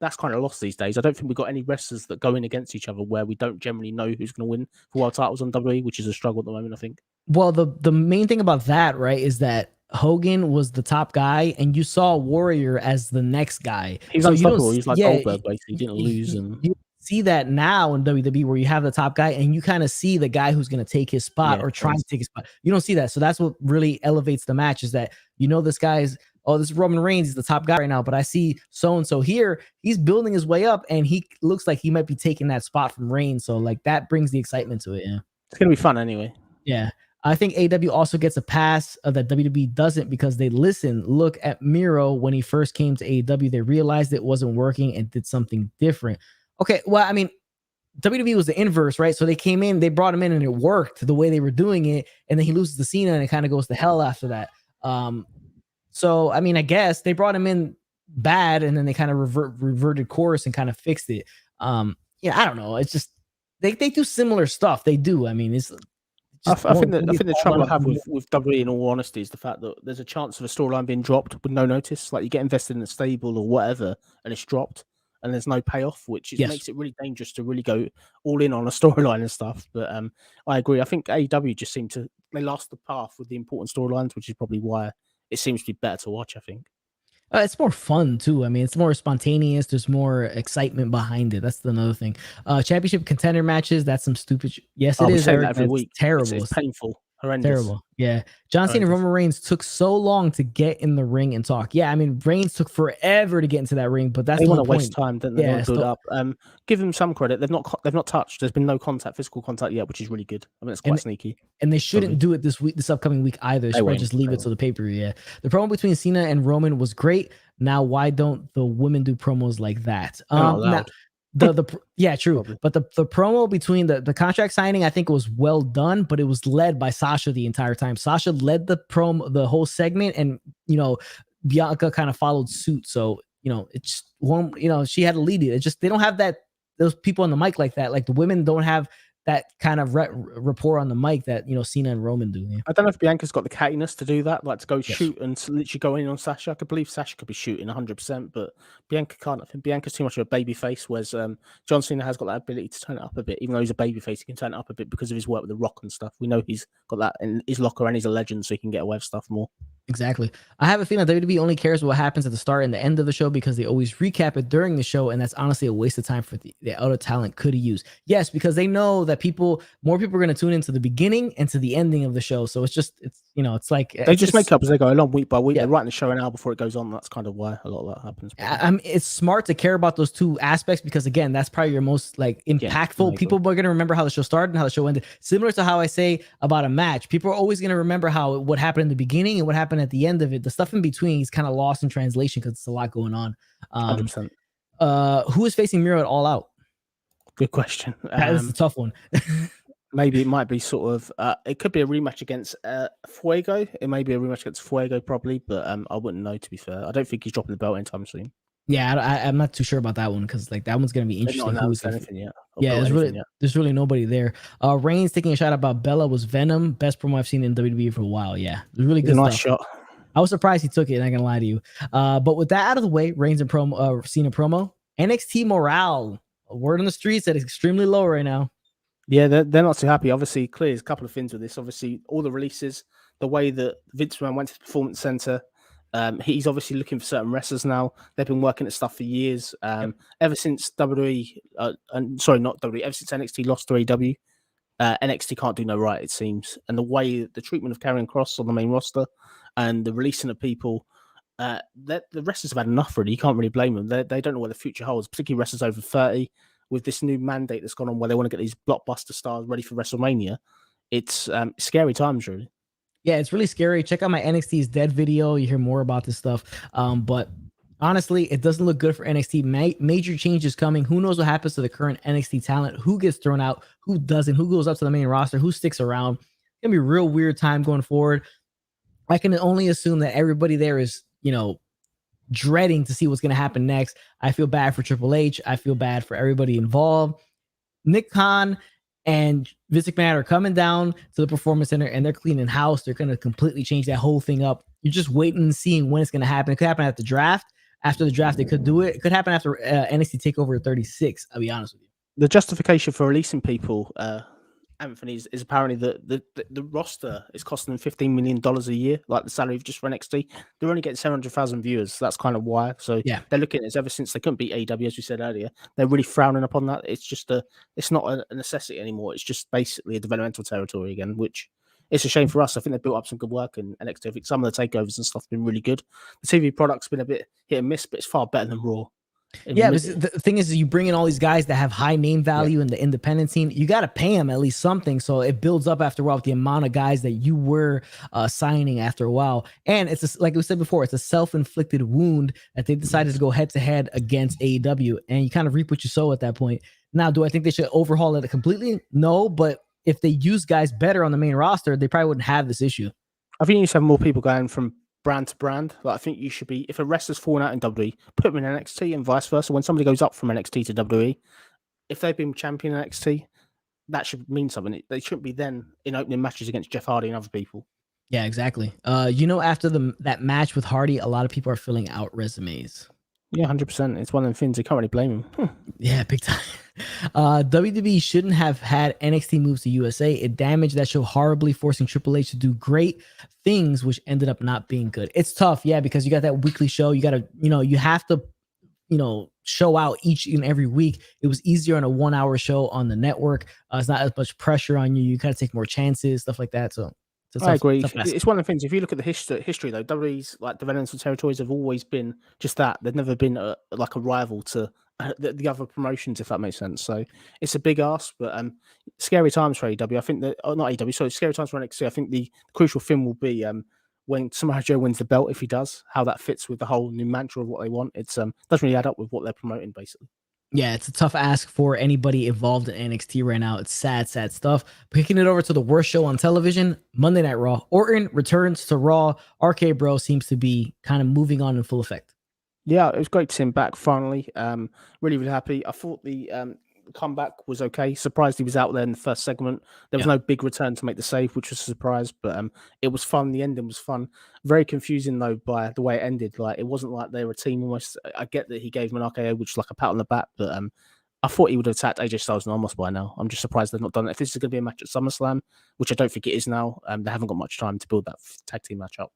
That's kind of lost these days. I don't think we've got any wrestlers that go in against each other where we don't generally know who's going to win for world titles on WWE, which is a struggle at the moment, I think. Well, the main thing about that, right, is that Hogan was the top guy, and you saw Warrior as the next guy. He's unstoppable. He's like Goldberg, basically. He didn't lose. You see that now in WWE where you have the top guy, and you kind of see the guy who's going to take his spot or trying to take his spot. You don't see that. So that's what really elevates the match, is that this guy's, this is Roman Reigns. He's the top guy right now, but I see so-and-so here. He's building his way up, and he looks like he might be taking that spot from Reigns. So, like, that brings the excitement to it, yeah. It's going to be fun anyway. Yeah. I think AEW also gets a pass that WWE doesn't, because they look at Miro when he first came to AEW. They realized it wasn't working and did something different. Okay, well, I mean, WWE was the inverse, right? So they came in, they brought him in, and it worked the way they were doing it. And then he loses to Cena, and it kind of goes to hell after that. So I mean, I guess they brought him in bad, and then they kind of reverted course and kind of fixed it. Yeah, I don't know. It's just they do similar stuff. They do. I mean, it's. I think the trouble I have with WWE, in all honesty, is the fact that there's a chance of a storyline being dropped with no notice. Like you get invested in a stable or whatever, and it's dropped, and there's no payoff, which makes it really dangerous to really go all in on a storyline and stuff. But I agree. I think AEW just seem to they lost the path with the important storylines, which is probably why it seems to be better to watch. I think. It's more fun too. I mean, it's more spontaneous. There's more excitement behind it. That's another thing. Championship contender matches. That's some stupid. Yes, it is. Eric, every week. Terrible. It's painful. Horrendous. Terrible. Yeah. John Cena and Roman Reigns took so long to get in the ring and talk. Yeah, I mean, Reigns took forever to get into that ring, but that's they want to waste time, didn't they? Yeah, build up. Give them some credit. They've not touched. There's been no physical contact yet, which is really good. I mean, it's quite sneaky. And they shouldn't do it this upcoming week either. They should just leave it to the pay-per-view. Yeah. The promo between Cena and Roman was great. Now, why don't the women do promos like that? Yeah, true. Probably. But the promo between the contract signing, I think, was well done, but it was led by Sasha the entire time. Sasha led the whole segment, and Bianca kind of followed suit. So it's one. She had to lead it. It's just they don't have those people on the mic like that. Like the women don't have that kind of rapport on the mic that Cena and Roman do. Yeah. I don't know if Bianca's got the cattiness to do that, like to go shoot and literally go in on Sasha. I could believe Sasha could be shooting 100%, but Bianca can't. I think Bianca's too much of a baby face, whereas John Cena has got that ability to turn it up a bit. Even though he's a baby face, he can turn it up a bit because of his work with The Rock and stuff. We know he's got that in his locker, and he's a legend, so he can get away with stuff more. Exactly. I have a feeling that WWE only cares what happens at the start and the end of the show because they always recap it during the show, and that's honestly a waste of time for the other talent could use. Yes, because they know that more people are going to tune into the beginning and to the ending of the show. So it's like they just make up as they go along week by week. Yeah. They're writing the show an hour before it goes on. That's kind of why a lot of that happens. It's smart to care about those two aspects because again, that's probably your most impactful. People are going to remember how the show started and how the show ended. Similar to how I say about a match, people are always going to remember what happened in the beginning and what happened at the end of it. The stuff in between is kind of lost in translation because it's a lot going on. 100%. Who is facing Miro at All Out? Good question. That is a tough one. Maybe it might be sort of. It could be a rematch against Fuego. It may be a rematch against Fuego, probably, but I wouldn't know. To be fair, I don't think he's dropping the belt anytime soon. Yeah, I'm not too sure about that one because that one's gonna be interesting. There's really nobody there. Reigns taking a shot about Bella was Venom. Best promo I've seen in WWE for a while. Yeah, it was really good. Nice shot. I was surprised he took it. Not gonna lie to you. But with that out of the way, Reigns and Cena promo. NXT morale. A word on the streets that is extremely low right now. Yeah, they're not too happy. Obviously, clear there's a couple of things with this. Obviously, all the releases, the way that Vince McMahon went to the Performance Center, he's obviously looking for certain wrestlers now. They've been working at stuff for years. Ever since WWE, not WWE, ever since NXT lost to AEW, NXT can't do no right, it seems. And the way the treatment of Karrion Kross on the main roster and the releasing of people, the wrestlers have had enough, really. You can't really blame them. They don't know what the future holds, particularly wrestlers over 30. With this new mandate that's gone on where they want to get these blockbuster stars ready for WrestleMania, it's scary times, really. Yeah, it's really scary. Check out my NXT's Dead video. You hear more about this stuff. But honestly, it doesn't look good for NXT. Major changes coming. Who knows what happens to the current NXT talent? Who gets thrown out? Who doesn't? Who goes up to the main roster? Who sticks around? It's going to be a real weird time going forward. I can only assume that everybody there is, dreading to see what's going to happen next. I feel bad for Triple H. I feel bad for everybody involved. Nick Khan and Vince McMahon are coming down to the Performance Center and they're cleaning house. They're going to completely change that whole thing up. You're just waiting and seeing when it's going to happen. It could happen at the draft. After the draft, they could do it. It could happen after NXT TakeOver 36. I'll be honest with you. The justification for releasing people, Anthony, is apparently the roster is costing them $15 million a year, like the salary just for NXT. They're only getting 700,000 viewers. That's kind of why. So yeah, they're looking at it ever since they couldn't beat AEW, as we said earlier. They're really frowning upon that. It's just it's not a necessity anymore. It's just basically a developmental territory again, which it's a shame for us. I think they built up some good work in NXT. I think some of the takeovers and stuff have been really good. The TV product's been a bit hit and miss, but it's far better than Raw. Yeah, but the thing is you bring in all these guys that have high name value in the independent scene. You got to pay them at least something, so it builds up after a while with the amount of guys that you were signing after a while. And it's like we said before, it's a self-inflicted wound that they decided to go head to head against AEW, and you kind of reap what you sow at that point. Now, do I think they should overhaul it completely? No, but if they use guys better on the main roster, they probably wouldn't have this issue. I think you should have more people going from brand to brand. Like, I think you should be, if a wrestler's fallen out in WWE, put them in NXT and vice versa. When somebody goes up from NXT to WWE, if they've been champion in NXT, that should mean something. They shouldn't be then in opening matches against Jeff Hardy and other people. Yeah, exactly. After that match with Hardy, a lot of people are filling out resumes. Yeah, 100%. It's one of them things. You can't really blame him. Yeah, big time. WWE shouldn't have had NXT moves to USA. It damaged that show horribly, forcing Triple H to do great things, which ended up not being good. It's tough, yeah, because you got that weekly show. You got to, you have to, show out each and every week. It was easier on a 1 hour show on the network. It's not as much pressure on you. You got to take more chances, stuff like that. So I agree. It's one of the things. If you look at the history though, WWE's like developmental territories have always been just that. They've never been like a rival to the other promotions, if that makes sense. So it's a big ask, but scary times for AEW. I think that not AEW, sorry, scary times for NXT. I think the crucial thing will be when Samoa Joe wins the belt, if he does, how that fits with the whole new mantra of what they want. It's doesn't really add up with what they're promoting, basically. Yeah, it's a tough ask for anybody involved in NXT right now. It's sad stuff. Kicking it over to the worst show on television, Monday Night Raw. Orton returns to Raw. RK Bro seems to be kind of moving on in full effect. Yeah, it was great to see him back finally. Really, really happy. I thought the comeback was okay. Surprised he was out there in the first segment. There was no big return to make the save, which was a surprise, but it was fun. The ending was fun. Very confusing though by the way it ended. Like, it wasn't like they were a team almost. I get that he gave him an RKO, which is like a pat on the back, but I thought he would have attacked AJ Styles and Omos by now. I'm just surprised they've not done it. If this is going to be a match at SummerSlam, which I don't think it is now, they haven't got much time to build that tag team match up.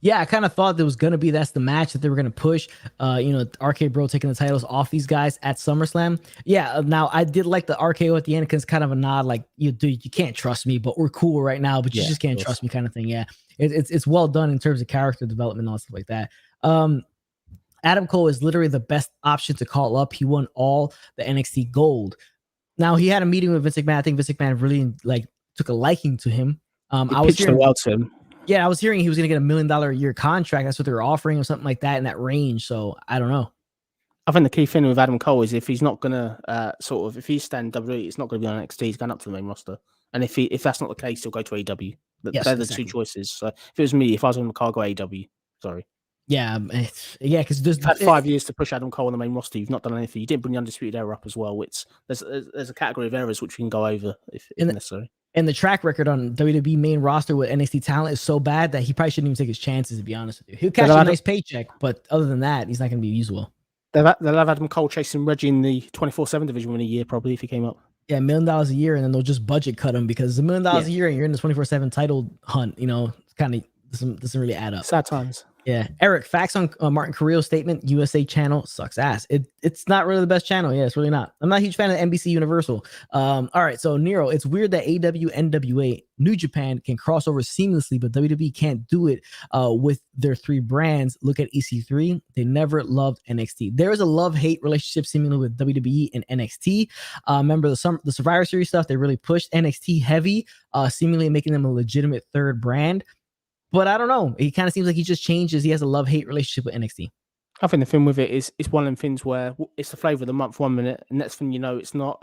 Yeah, I kind of thought there was going to be that's the match that they were going to push. RK Bro taking the titles off these guys at SummerSlam. Yeah, now I did like the RKO at the end because it's kind of a nod, like, you can't trust me, but we're cool right now, but you just can't trust me kind of thing. Yeah, it's well done in terms of character development and all stuff like that. Adam Cole is literally the best option to call up. He won all the NXT gold. Now, he had a meeting with Vince McMahon. I think Vince McMahon really took a liking to him. I was hearing well to him. Yeah, I was hearing he was going to get $1 million a year contract. That's what they were offering or something like that in that range. So I don't know. I think the key thing with Adam Cole is if he's not going to if he's staying WWE, it's not going to be on NXT. He's going up to the main roster. And if that's not the case, he'll go to AEW. They're the two choices. So if it was me, if I was on the car, go AEW. Sorry. Yeah, because you've had 5 years to push Adam Cole on the main roster. You've not done anything. You didn't bring the Undisputed Era up as well. There's a category of errors which we can go over if necessary. And the track record on WWE main roster with NXT talent is so bad that he probably shouldn't even take his chances, to be honest with you. He'll catch a nice paycheck, but other than that, he's not going to be used well. They'll have Adam Cole chasing Reggie in the 24/7 division in a year, probably, if he came up. Yeah, $1 million a year, and then they'll just budget cut him because $1 million a year and you're in the 24/7 title hunt, it's kind of doesn't really add up. Sad times. Yeah. Eric, facts on Martin Carrillo's statement, USA channel sucks ass. It's not really the best channel. Yeah, it's really not. I'm not a huge fan of NBC Universal. All right, so Nero, it's weird that AEW, NWA, New Japan can cross over seamlessly, but WWE can't do it with their three brands. Look at EC3. They never loved NXT. There is a love-hate relationship seemingly with WWE and NXT. Remember the Survivor Series stuff, they really pushed NXT heavy, seemingly making them a legitimate third brand. But I don't know. He kind of seems like he just changes. He has a love-hate relationship with NXT. I think the thing with it is it's one of them things where it's the flavor of the month 1 minute, and next thing you know, it's not.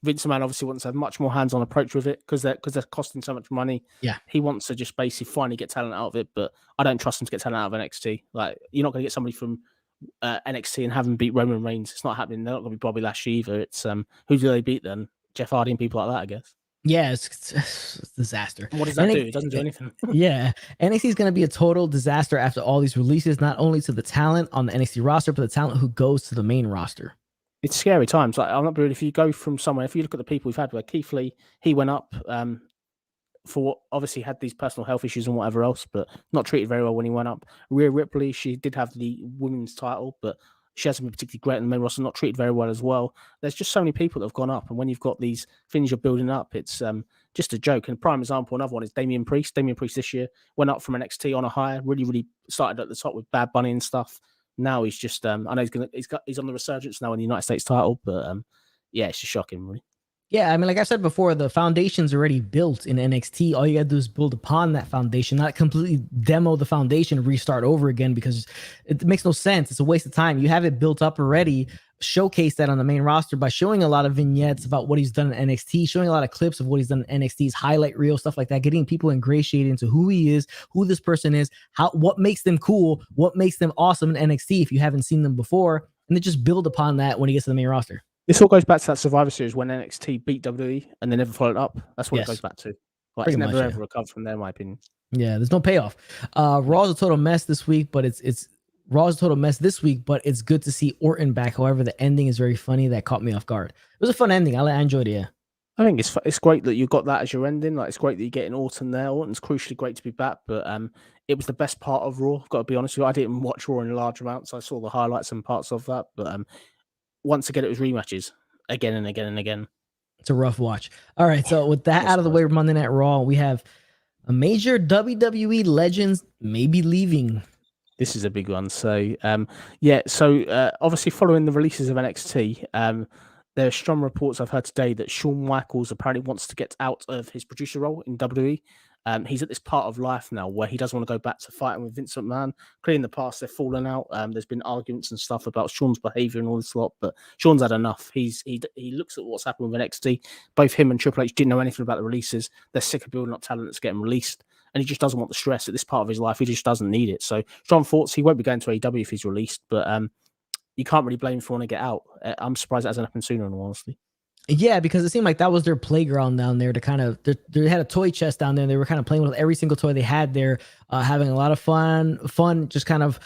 Vince McMahon obviously wants to have much more hands-on approach with it because they're costing so much money. Yeah, he wants to just basically finally get talent out of it, but I don't trust him to get talent out of NXT. Like, you're not going to get somebody from NXT and have him beat Roman Reigns. It's not happening. They're not going to be Bobby Lashley either. It's who do they beat then? Jeff Hardy and people like that, I guess. Yeah, it's a disaster. What does that do? It doesn't do anything. Yeah. NXT is going to be a total disaster after all these releases, not only to the talent on the NXT roster, but the talent who goes to the main roster. It's scary times. Like, I'm not really, if you go from somewhere, if you look at the people we've had, like Keith Lee, he went up for what obviously had these personal health issues and whatever else, but not treated very well when he went up. Rhea Ripley, she did have the women's title, but she hasn't been particularly great in the main roster, not treated very well as well. There's just so many people that have gone up, and when you've got these things you're building up, it's just a joke. And prime example, another one is Damien Priest. Damien Priest this year went up from NXT on a high, really, really started at the top with Bad Bunny and stuff. Now he's just, I know he's on the resurgence now in the United States title, but yeah, it's just shocking, really. Yeah, I mean, like I said before, the foundation's already built in NXT. All you gotta do is build upon that foundation, not completely demo the foundation and restart over again, because it makes no sense. It's a waste of time. You have it built up already. Showcase that on the main roster by showing a lot of vignettes about what he's done in NXT, showing a lot of clips of what he's done in NXT's highlight reel, stuff like that, getting people ingratiated into who he is, who this person is, what makes them cool, what makes them awesome in NXT if you haven't seen them before, and then just build upon that when he gets to the main roster. This all goes back to that Survivor Series when NXT beat WWE and they never followed up. That's what Yes. it goes back to. Like, Pretty it's never much, yeah. ever recovered from there, in my opinion. Yeah, there's no payoff. Raw's a total mess this week, but it's Raw's a total mess this week, but it's good to see Orton back. However, the ending is very funny. That caught me off guard. It was a fun ending. I enjoyed it. Yeah. I think it's great that you got that as your ending. Like, it's great that you're getting Orton there. Orton's crucially great to be back, but it was the best part of Raw. I've got to be honest with you. I didn't watch Raw in large amounts. I saw the highlights and parts of that, but once again, it was rematches again and again and again. It's a rough watch. All right, so with that out of the way, Monday Night Raw, we have a major WWE legends maybe leaving. This is a big one. So, obviously following the releases of NXT, there are strong reports I've heard today that Shawn Michaels apparently wants to get out of his producer role in WWE. He's at this part of life now where he doesn't want to go back to fighting with Vince McMahon. Clearly in the past, they've fallen out. There's been arguments and stuff about Shawn's behavior and all this lot, but Shawn's had enough. He looks at what's happened with NXT. Both him and Triple H didn't know anything about the releases. They're sick of building up talent that's getting released, and he just doesn't want the stress at this part of his life. He just doesn't need it. So Shawn thoughts he won't be going to AEW if he's released, but you can't really blame him for wanting to get out. I'm surprised it hasn't happened sooner, in all honesty. Yeah, because it seemed like that was their playground down there to kind of, they had a toy chest down there. And they were kind of playing with every single toy they had there, having a lot of fun, just kind of,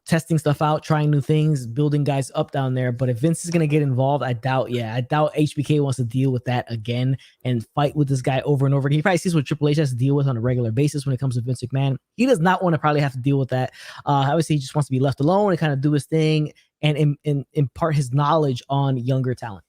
testing stuff out, trying new things, building guys up down there. But if Vince is going to get involved, I doubt HBK wants to deal with that again and fight with this guy over and over again. He probably sees what Triple H has to deal with on a regular basis when it comes to Vince McMahon. He does not want to probably have to deal with that. Obviously, he just wants to be left alone and kind of do his thing and impart his knowledge on younger talent.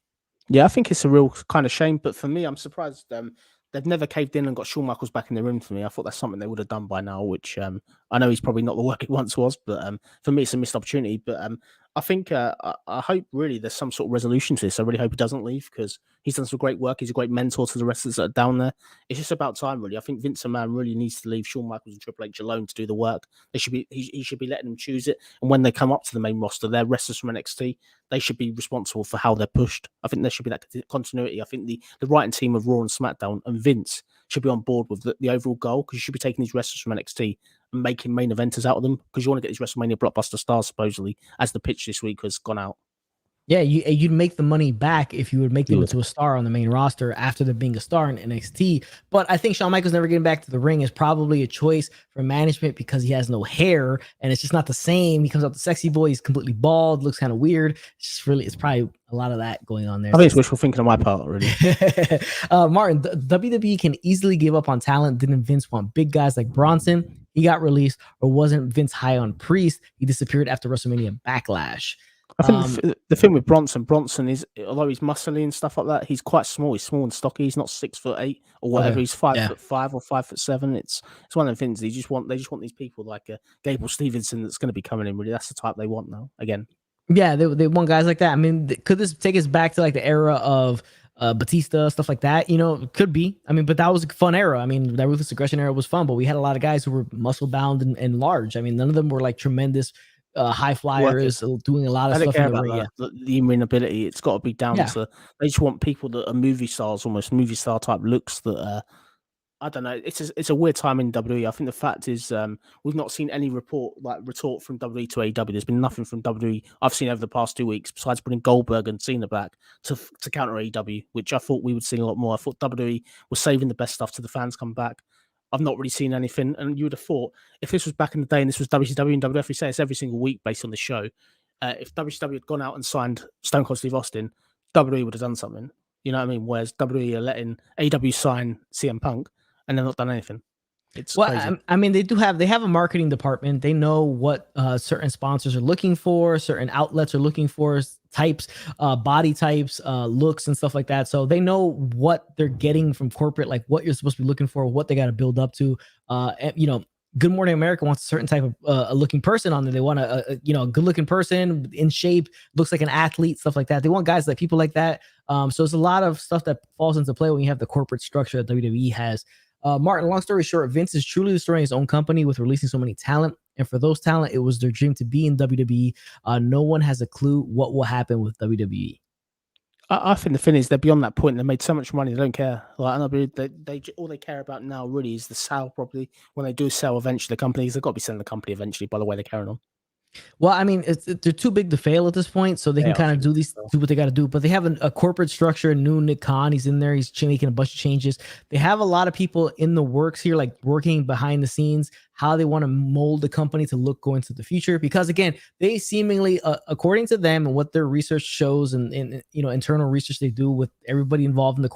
Yeah, I think it's a real kind of shame, but for me, I'm surprised they've never caved in and got Shawn Michaels back in the room for me. I thought that's something they would have done by now, which I know he's probably not the work it once was, but for me, it's a missed opportunity. But I think I hope really there's some sort of resolution to this. I really hope he doesn't leave because he's done some great work. He's a great mentor to the wrestlers that are down there. It's just about time, really. I think Vince McMahon really needs to leave Shawn Michaels and Triple H alone to do the work. He should be letting them choose it. And when they come up to the main roster, they're wrestlers from NXT. They should be responsible for how they're pushed. I think there should be that continuity. I think the writing team of Raw and SmackDown and Vince should be on board with the overall goal because you should be taking these wrestlers from NXT and making main eventers out of them because you want to get these WrestleMania blockbuster stars, supposedly, as the pitch this week has gone out. Yeah, you'd make the money back if you would make them into a star on the main roster after them being a star in NXT. But I think Shawn Michaels never getting back to the ring is probably a choice for management because he has no hair and it's just not the same. He comes out the sexy boy, he's completely bald, looks kind of weird. It's probably a lot of that going on there. I think it's wishful thinking on my part, really. Martin, WWE can easily give up on talent. Didn't Vince want big guys like Bronson? He got released, or wasn't Vince high on Priest? He disappeared after WrestleMania Backlash. I think the thing with Bronson is, although he's muscly and stuff like that, he's quite small. He's small and stocky. He's not 6'8" or whatever. He's 5'5" or 5'7". It's one of the things they just want these people like Gable Stevenson that's going to be coming in. Really, that's the type they want now. Again, yeah, they want guys like that. I mean, could this take us back to like the era of Batista, stuff like that? Could be. I mean, but that was a fun era. I mean, that Ruthless Aggression era was fun, but we had a lot of guys who were muscle bound and large. I mean, none of them were like tremendous high flyers doing a lot of stuff in the ring. The in-ring ability, it's got to be down to, they just want people that are movie stars, almost movie star type looks that I don't know. It's a weird time in WWE. I think the fact is we've not seen any retort from WWE to AEW. There's been nothing from WWE I've seen over the past 2 weeks besides putting Goldberg and Cena back to counter AEW, which I thought we would see a lot more. I thought WWE was saving the best stuff to the fans come back. I've not really seen anything, and you would have thought if this was back in the day and this was WCW and WWF, we say it's every single week based on the show. If WCW had gone out and signed Stone Cold Steve Austin, WWE would have done something. You know what I mean? Whereas WWE are letting AEW sign CM Punk and they've not done anything. It's crazy. I mean, they have a marketing department. They know what certain sponsors are looking for, certain outlets are looking for, types, body types, looks and stuff like that. So they know what they're getting from corporate, like what you're supposed to be looking for, what they got to build up to. Good Morning America wants a certain type of a looking person on there. They want a good looking person in shape, looks like an athlete, stuff like that. They want guys like people like that. So there's a lot of stuff that falls into play when you have the corporate structure that WWE has. Martin, long story short, Vince is truly destroying his own company with releasing so many talent. And for those talent, it was their dream to be in WWE. No one has a clue what will happen with WWE. I think the thing is they're beyond that point. They made so much money, they don't care. Like, they all they care about now really is the sale. Probably when they do sell eventually, the companies they've got to be selling the company eventually. By the way, they're carrying on. Well, I mean, they're too big to fail at this point, so they can kind of do what they got to do. But they have a corporate structure. New Nick Khan, he's in there. He's making a bunch of changes. They have a lot of people in the works here, like working behind the scenes, how they want to mold the company to look going to the future. Because again, they seemingly, according to them and what their research shows, and internal research they do with everybody involved in the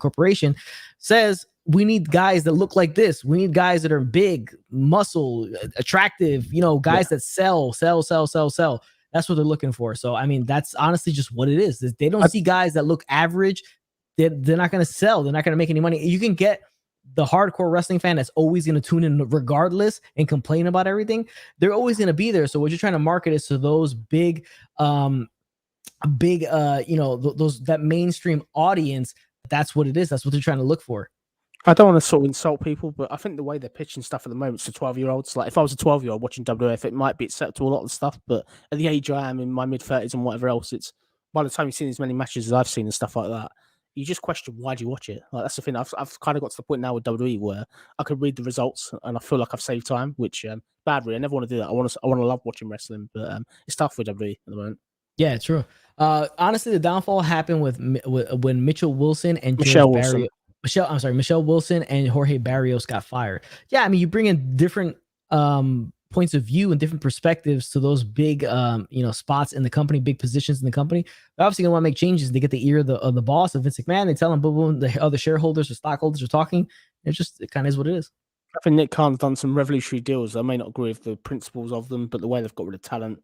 corporation, says we need guys that look like this. We need guys that are big, muscle, attractive, guys that sell. That's what they're looking for. So, I mean, that's honestly just what it is. They don't see guys that look average. They're not going to sell. They're not going to make any money. You can get the hardcore wrestling fan that's always going to tune in regardless and complain about everything. They're always going to be there. So what you're trying to market is to those big, that mainstream audience. That's what it is. That's what they're trying to look for. I don't want to sort of insult people, but I think the way they're pitching stuff at the moment to 12-year-olds, like if I was a 12-year-old watching WWF, it might be acceptable, a lot of the stuff, but at the age I am in my mid-30s and whatever else, it's by the time you've seen as many matches as I've seen and stuff like that, you just question, why do you watch it? Like, that's the thing. I've kind of got to the point now with WWE where I could read the results and I feel like I've saved time, which badly. I never want to do that. I want to love watching wrestling, but it's tough with WWE at the moment. Yeah, true. Honestly, the downfall happened when Mitchell Wilson and Michelle Wilson and Jorge Barrios got fired. Yeah, I mean, you bring in different points of view and different perspectives to those big spots in the company, big positions in the company. They're obviously gonna want to make changes. They get the ear of the boss of Vince McMahon. They tell him, boom, boom, the other shareholders or stockholders are talking. It kind of is what it is. I think Nick Khan's done some revolutionary deals. I may not agree with the principles of them, but the way they've got rid of talent,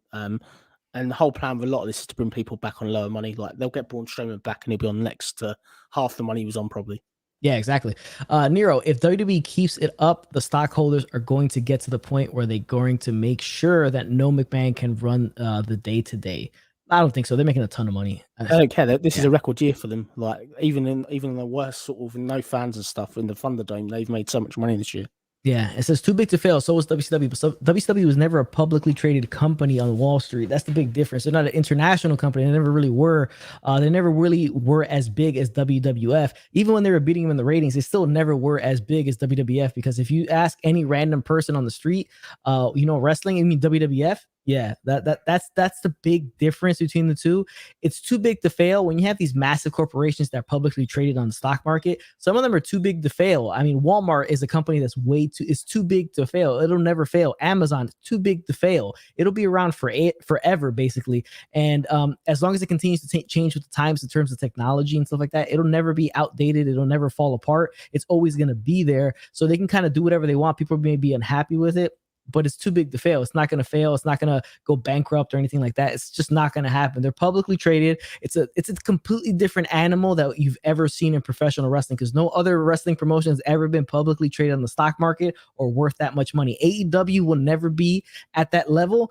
and the whole plan with a lot of this is to bring people back on lower money. Like, they'll get Braun Strowman back and he'll be on next to half the money he was on probably. Yeah, exactly. Nero, if WWE keeps it up, the stockholders are going to get to the point where they're going to make sure that no McMahon can run the day-to-day. I don't think so. They're making a ton of money. I don't care. This is a record year for them. Like, even in the worst sort of no fans and stuff in the Thunderdome, they've made so much money this year. Yeah, it says too big to fail. So was WCW. But WCW was never a publicly traded company on Wall Street. That's the big difference. They're not an international company. They never really were. They never really were as big as WWF. Even when they were beating them in the ratings, they still never were as big as WWF. Because if you ask any random person on the street, wrestling, I mean WWF. Yeah, that's the big difference between the two. It's too big to fail. When you have these massive corporations that are publicly traded on the stock market, some of them are too big to fail. I mean, Walmart is a company that's it's too big to fail. It'll never fail. Amazon is too big to fail. It'll be around forever, basically. And as long as it continues to change with the times in terms of technology and stuff like that, it'll never be outdated. It'll never fall apart. It's always going to be there. So they can kind of do whatever they want. People may be unhappy with it, but it's too big to fail. It's not going to fail. It's not going to go bankrupt or anything like that. It's just not going to happen. They're publicly traded. It's a completely different animal that you've ever seen in professional wrestling, because no other wrestling promotion has ever been publicly traded on the stock market or worth that much money. AEW will never be at that level.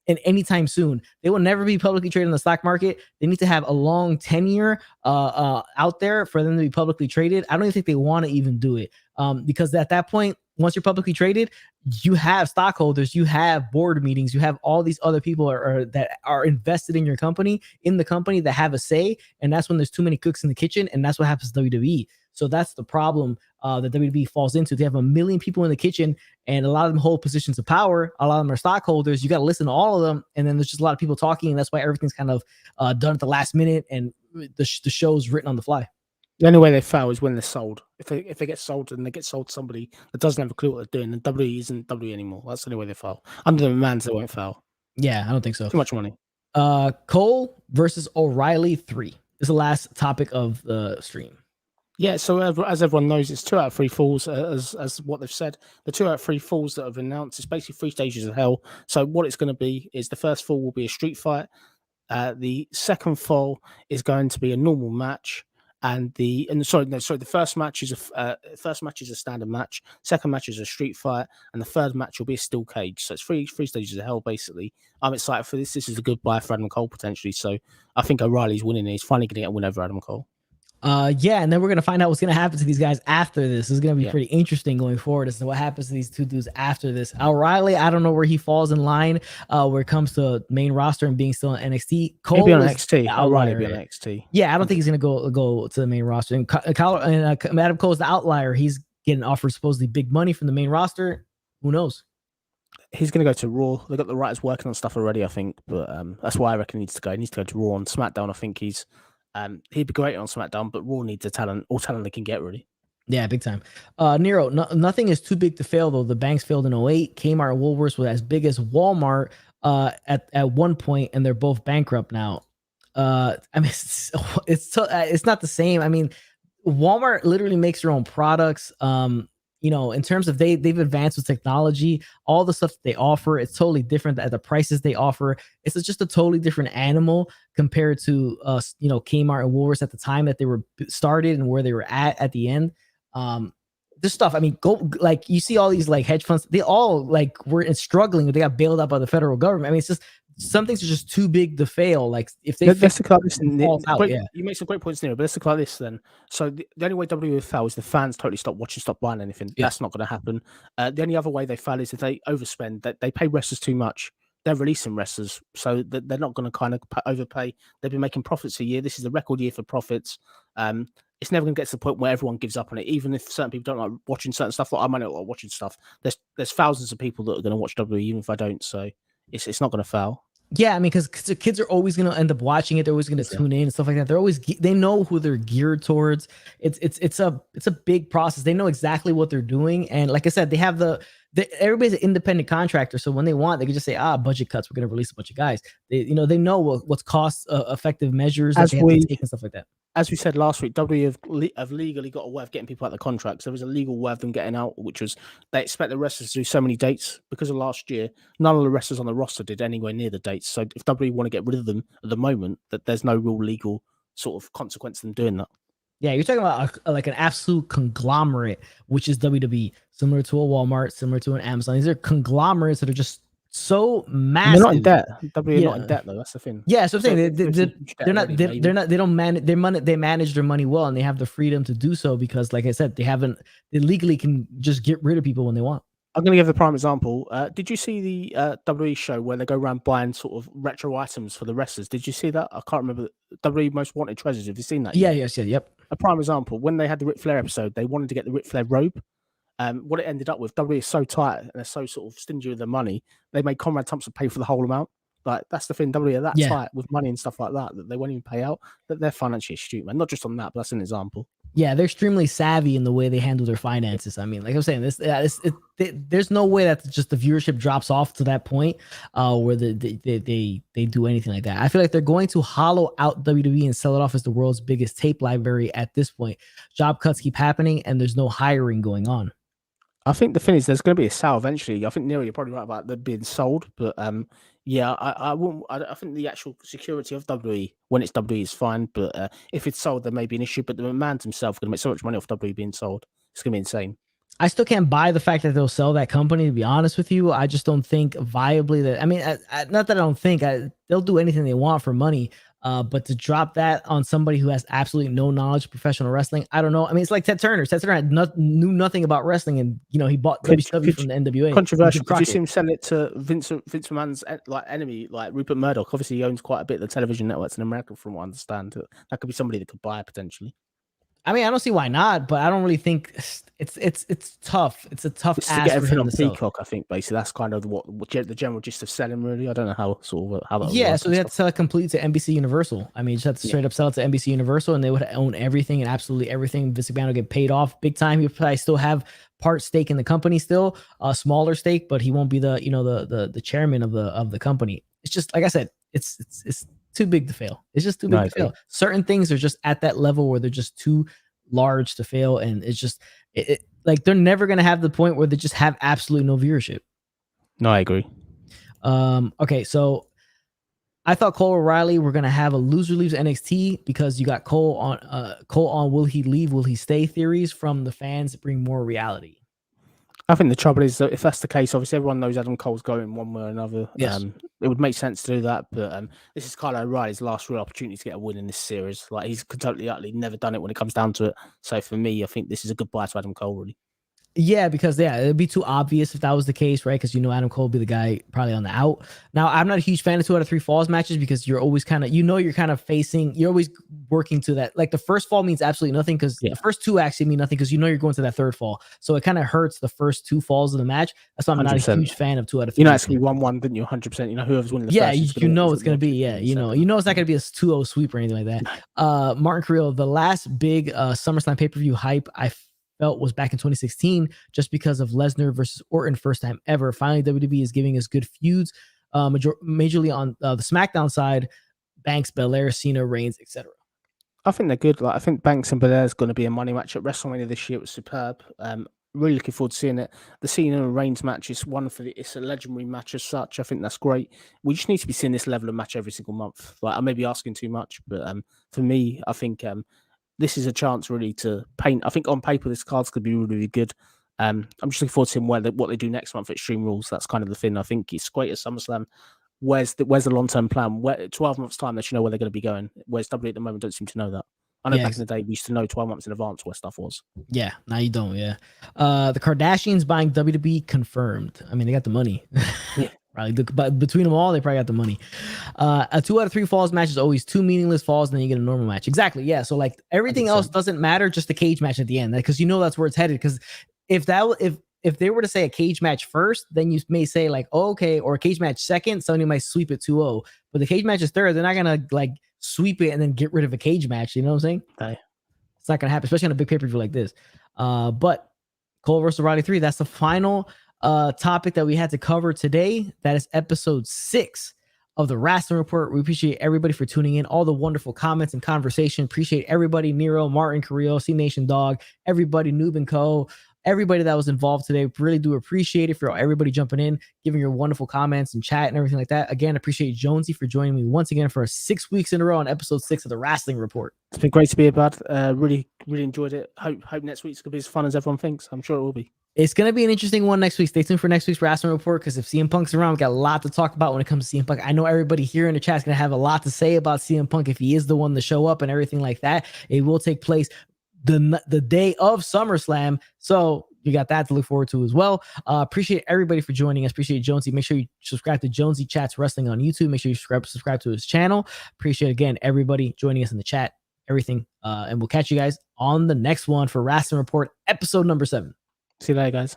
And anytime soon, they will never be publicly traded in the stock market. They need to have a long tenure out there for them to be publicly traded. I don't even think they want to even do it, because at that point, once you're publicly traded, you have stockholders, you have board meetings, you have all these other people that are invested in your company, in the company, that have a say. And that's when there's too many cooks in the kitchen. And that's what happens to WWE. So that's the problem that WWE falls into. They have a million people in the kitchen, and a lot of them hold positions of power. A lot of them are stockholders. You got to listen to all of them. And then there's just a lot of people talking. And that's why everything's kind of done at the last minute. And the show's written on the fly. The only way they fail is when they're sold. If they get sold and they get sold to somebody that doesn't have a clue what they're doing, then WWE isn't WWE anymore. That's the only way they fail. Under the McMahons, they won't fail. Yeah, I don't think so. Too much money. Cole versus O'Reilly 3 is the last topic of the stream. Yeah, so as everyone knows, it's 2 out of 3 falls, as what they've said. The 2 out of 3 falls that have announced, it's basically 3 stages of hell. So what it's going to be is the first fall will be a street fight. The second fall is going to be a normal match. The first match is a standard match. Second match is a street fight, and the third match will be a steel cage. So it's three stages of hell basically. I'm excited for this. This is a goodbye for Adam Cole potentially. So I think O'Reilly's winning. He's finally going to get a win over Adam Cole. Yeah, and then we're gonna find out what's gonna happen to these guys after this. This is gonna be pretty interesting going forward as to what happens to these two dudes after this. O'Reilly, I don't know where he falls in line where it comes to main roster and being still in NXT. Cole will be on NXT. O'Reilly will be on NXT. Yeah, I don't think he's gonna go to the main roster. And Adam Cole's the outlier. He's getting offered supposedly big money from the main roster. Who knows? He's going to go to Raw. They've got the writers working on stuff already, I think. But that's why I reckon he needs to go. He needs to go to Raw. On SmackDown, I think he'd be great on SmackDown, but Raw needs all talent they can get, really. Yeah, big time. Nero, nothing is too big to fail, though. The banks failed in 08. Kmart and Woolworths were as big as Walmart at one point, and they're both bankrupt now. I mean, it's not the same. I mean, Walmart literally makes their own products. In terms of they've advanced with technology, all the stuff that they offer, it's totally different at the prices they offer. It's just a totally different animal compared to Kmart and Woolworths at the time that they were started and where they were at the end. This stuff, I mean, you see all these like hedge funds, they all like were struggling. They got bailed out by the federal government. I mean, it's just some things are just too big to fail. Like if they you make some great points there, but let's look like this then. So the only way WWE fail is the fans totally stop watching, stop buying anything. Yeah. That's not going to happen. The only other way they fail is if they overspend. That they pay wrestlers too much. They're releasing wrestlers, so they're not going to kind of overpay. They've been making profits a year. This is a record year for profits. It's never going to get to the point where everyone gives up on it. Even if certain people don't like watching certain stuff, like I might not like watching stuff. There's thousands of people that are going to watch WWE, even if I don't. So it's not going to fail. Yeah, I mean, because the kids are always going to end up watching it. They're always going to tune in and stuff like that. They know who they're geared towards. It's a big process. They know exactly what they're doing. And like I said, they have everybody's an independent contractor. So when they want, they can just say, budget cuts. We're going to release a bunch of guys. They know what's cost effective measures that they have to take and stuff like that. As we said last week, WWE have legally got a way of getting people out of the contracts. There was a legal way of them getting out, which was they expect the wrestlers to do so many dates. Because of last year, none of the wrestlers on the roster did anywhere near the dates. So if WWE want to get rid of them at the moment, that there's no real legal sort of consequence to them doing that. Yeah, you're talking about like an absolute conglomerate, which is WWE, similar to a Walmart, similar to an Amazon. These are conglomerates that are just so massive. They're not in debt. WWE not in debt though. That's the thing. Yeah, so I'm saying they manage their money well, and they have the freedom to do so because, like I said, they legally can just get rid of people when they want. I'm going to give the prime example. Did you see the WWE show where they go around buying sort of retro items for the wrestlers? Did you see that? I can't remember. WWE Most Wanted Treasures. Have you seen that? Yeah, yep. A prime example. When they had the Ric Flair episode, they wanted to get the Ric Flair robe. What it ended up with, WWE is so tight and they're so sort of stingy with their money, they made Conrad Thompson pay for the whole amount. Like that's the thing, WWE are that tight with money and stuff like that they won't even pay out. That they're financially astute, man. Not just on that, but that's an example. Yeah, they're extremely savvy in the way they handle their finances. I mean, like I'm saying, there's no way that just the viewership drops off to that point where they do anything like that. I feel like they're going to hollow out WWE and sell it off as the world's biggest tape library at this point. Job cuts keep happening, and there's no hiring going on. I think the thing is, there's going to be a sale eventually. I think Nero, you're probably right about them being sold, but yeah, I think the actual security of WWE when it's WWE is fine, but if it's sold, there may be an issue. But the man himself going to make so much money off WWE being sold. It's going to be insane. I still can't buy the fact that they'll sell that company, to be honest with you. I just don't think viably that, I mean, not that I don't think, they'll do anything they want for money. But to drop that on somebody who has absolutely no knowledge of professional wrestling, I don't know. I mean, it's like Ted Turner. Ted Turner knew nothing about wrestling, and he bought WCW from the NWA. Controversial. Could you see him selling it to Vince McMahon's like enemy, like Rupert Murdoch? Obviously, he owns quite a bit of the television networks in America, from what I understand. That could be somebody that could buy it potentially. I mean, I don't see why not, but I don't really think it's tough. It's a tough ask to get everything on Peacock. Sell. I think basically that's kind of what the general gist of selling. Really, I don't know how that. Yeah, so they had to sell it completely to NBC Universal. I mean, you just had to straight up sell it to NBC Universal, and they would own everything and absolutely everything. Vince McMahon would get paid off big time. He would probably still have part stake in the company, still a smaller stake, but he won't be the chairman of the company. It's just like I said, it's too big to fail. It's just too big to fail. Certain things are just at that level where they're just too large to fail, and it's just like they're never going to have the point where they just have absolutely no viewership. No, I agree. Okay, so I thought Cole O'Reilly were gonna have a loser leaves NXT because you got Cole on will he leave, will he stay theories from the fans that bring more reality. I think the trouble is that if that's the case, obviously everyone knows Adam Cole's going one way or another. Yes. It would make sense to do that, but this is Kyle O'Reilly's last real opportunity to get a win in this series. Like, he's totally, utterly never done it when it comes down to it. So for me, I think this is a goodbye to Adam Cole, really. Yeah, because it'd be too obvious if that was the case, right? Because Adam Cole would be the guy probably on the out. Now, I'm not a huge fan of 2 out of 3 falls matches because you're always kind of, you're kind of you're always working to that. Like the first fall means absolutely nothing because the first 2 actually mean nothing because you're going to that 3rd fall. So it kind of hurts the first 2 falls of the match. That's why I'm 100%. Not a huge fan of 2 out of 3. Actually won one, didn't you? 100%. Whoever's winning the first. It's going to be, it's not going to be a 2-0 sweep or anything like that. Martin Carrillo, the last big SummerSlam pay-per-view hype I felt was back in 2016 just because of Lesnar versus Orton, first time ever. Finally, WWE is giving us good feuds, majorly on the SmackDown side, Banks, Belair, Cena, Reigns, etc. I think they're good. Like, I think Banks and Belair is going to be a money match at WrestleMania this year. It was superb. Really looking forward to seeing it. The Cena and Reigns match is it's a legendary match as such. I think that's great. We just need to be seeing this level of match every single month. Like, I may be asking too much, but for me, I think this is a chance really to paint. I think on paper this card's could be really, really good. I'm just looking forward to seeing what they do next month at Extreme Rules. That's kind of the thing. I think it's great at SummerSlam. Where's the long-term plan? 12 months time, they should know where they're going to be going. Whereas WWE at the moment don't seem to know that. I know back in the day we used to know 12 months in advance where stuff was. Yeah, now you don't. Yeah, the Kardashians buying WWE confirmed. I mean, they got the money. Yeah. Probably, but between them all, they probably got the money. A 2 out of 3 falls match is always 2 meaningless falls, and then you get a normal match. Exactly. Yeah. So like everything else doesn't matter, just the cage match at the end, because that's where it's headed. Because if they were to say a cage match first, then you may say like, oh, okay, or a cage match second, somebody might sweep it 2-0. But the cage match is third. They're not gonna like sweep it and then get rid of a cage match. You know what I'm saying? Okay. It's not gonna happen, especially on a big pay-per-view like this. But Cole versus Roddy 3, that's the final topic that we had to cover today. That is episode 6 of the Rasslin Report. We appreciate everybody for tuning in, all the wonderful comments and conversation. Appreciate everybody, Nero, Martin, Carrillo, C Nation Dog, everybody, Noob and Co., everybody that was involved today. Really do appreciate it for everybody jumping in, giving your wonderful comments and chat and everything like that. Again, appreciate Jonesy for joining me once again for 6 weeks in a row on episode 6 of the Rasslin Report. It's been great to be here, bud. Really, really enjoyed it. Hope next week's gonna be as fun as everyone thinks. I'm sure it will be. It's going to be an interesting one next week. Stay tuned for next week's Rasslin Report, because if CM Punk's around, we got a lot to talk about when it comes to CM Punk. I know everybody here in the chat is going to have a lot to say about CM Punk if he is the one to show up and everything like that. It will take place the day of SummerSlam, so you got that to look forward to as well. Appreciate everybody for joining us. Appreciate Jonesy. Make sure you subscribe to Jonesy Chats Wrestling on YouTube. Make sure you subscribe to his channel. Appreciate, again, everybody joining us in the chat, everything. And we'll catch you guys on the next one for Rasslin Report, episode number 7. See you later, guys.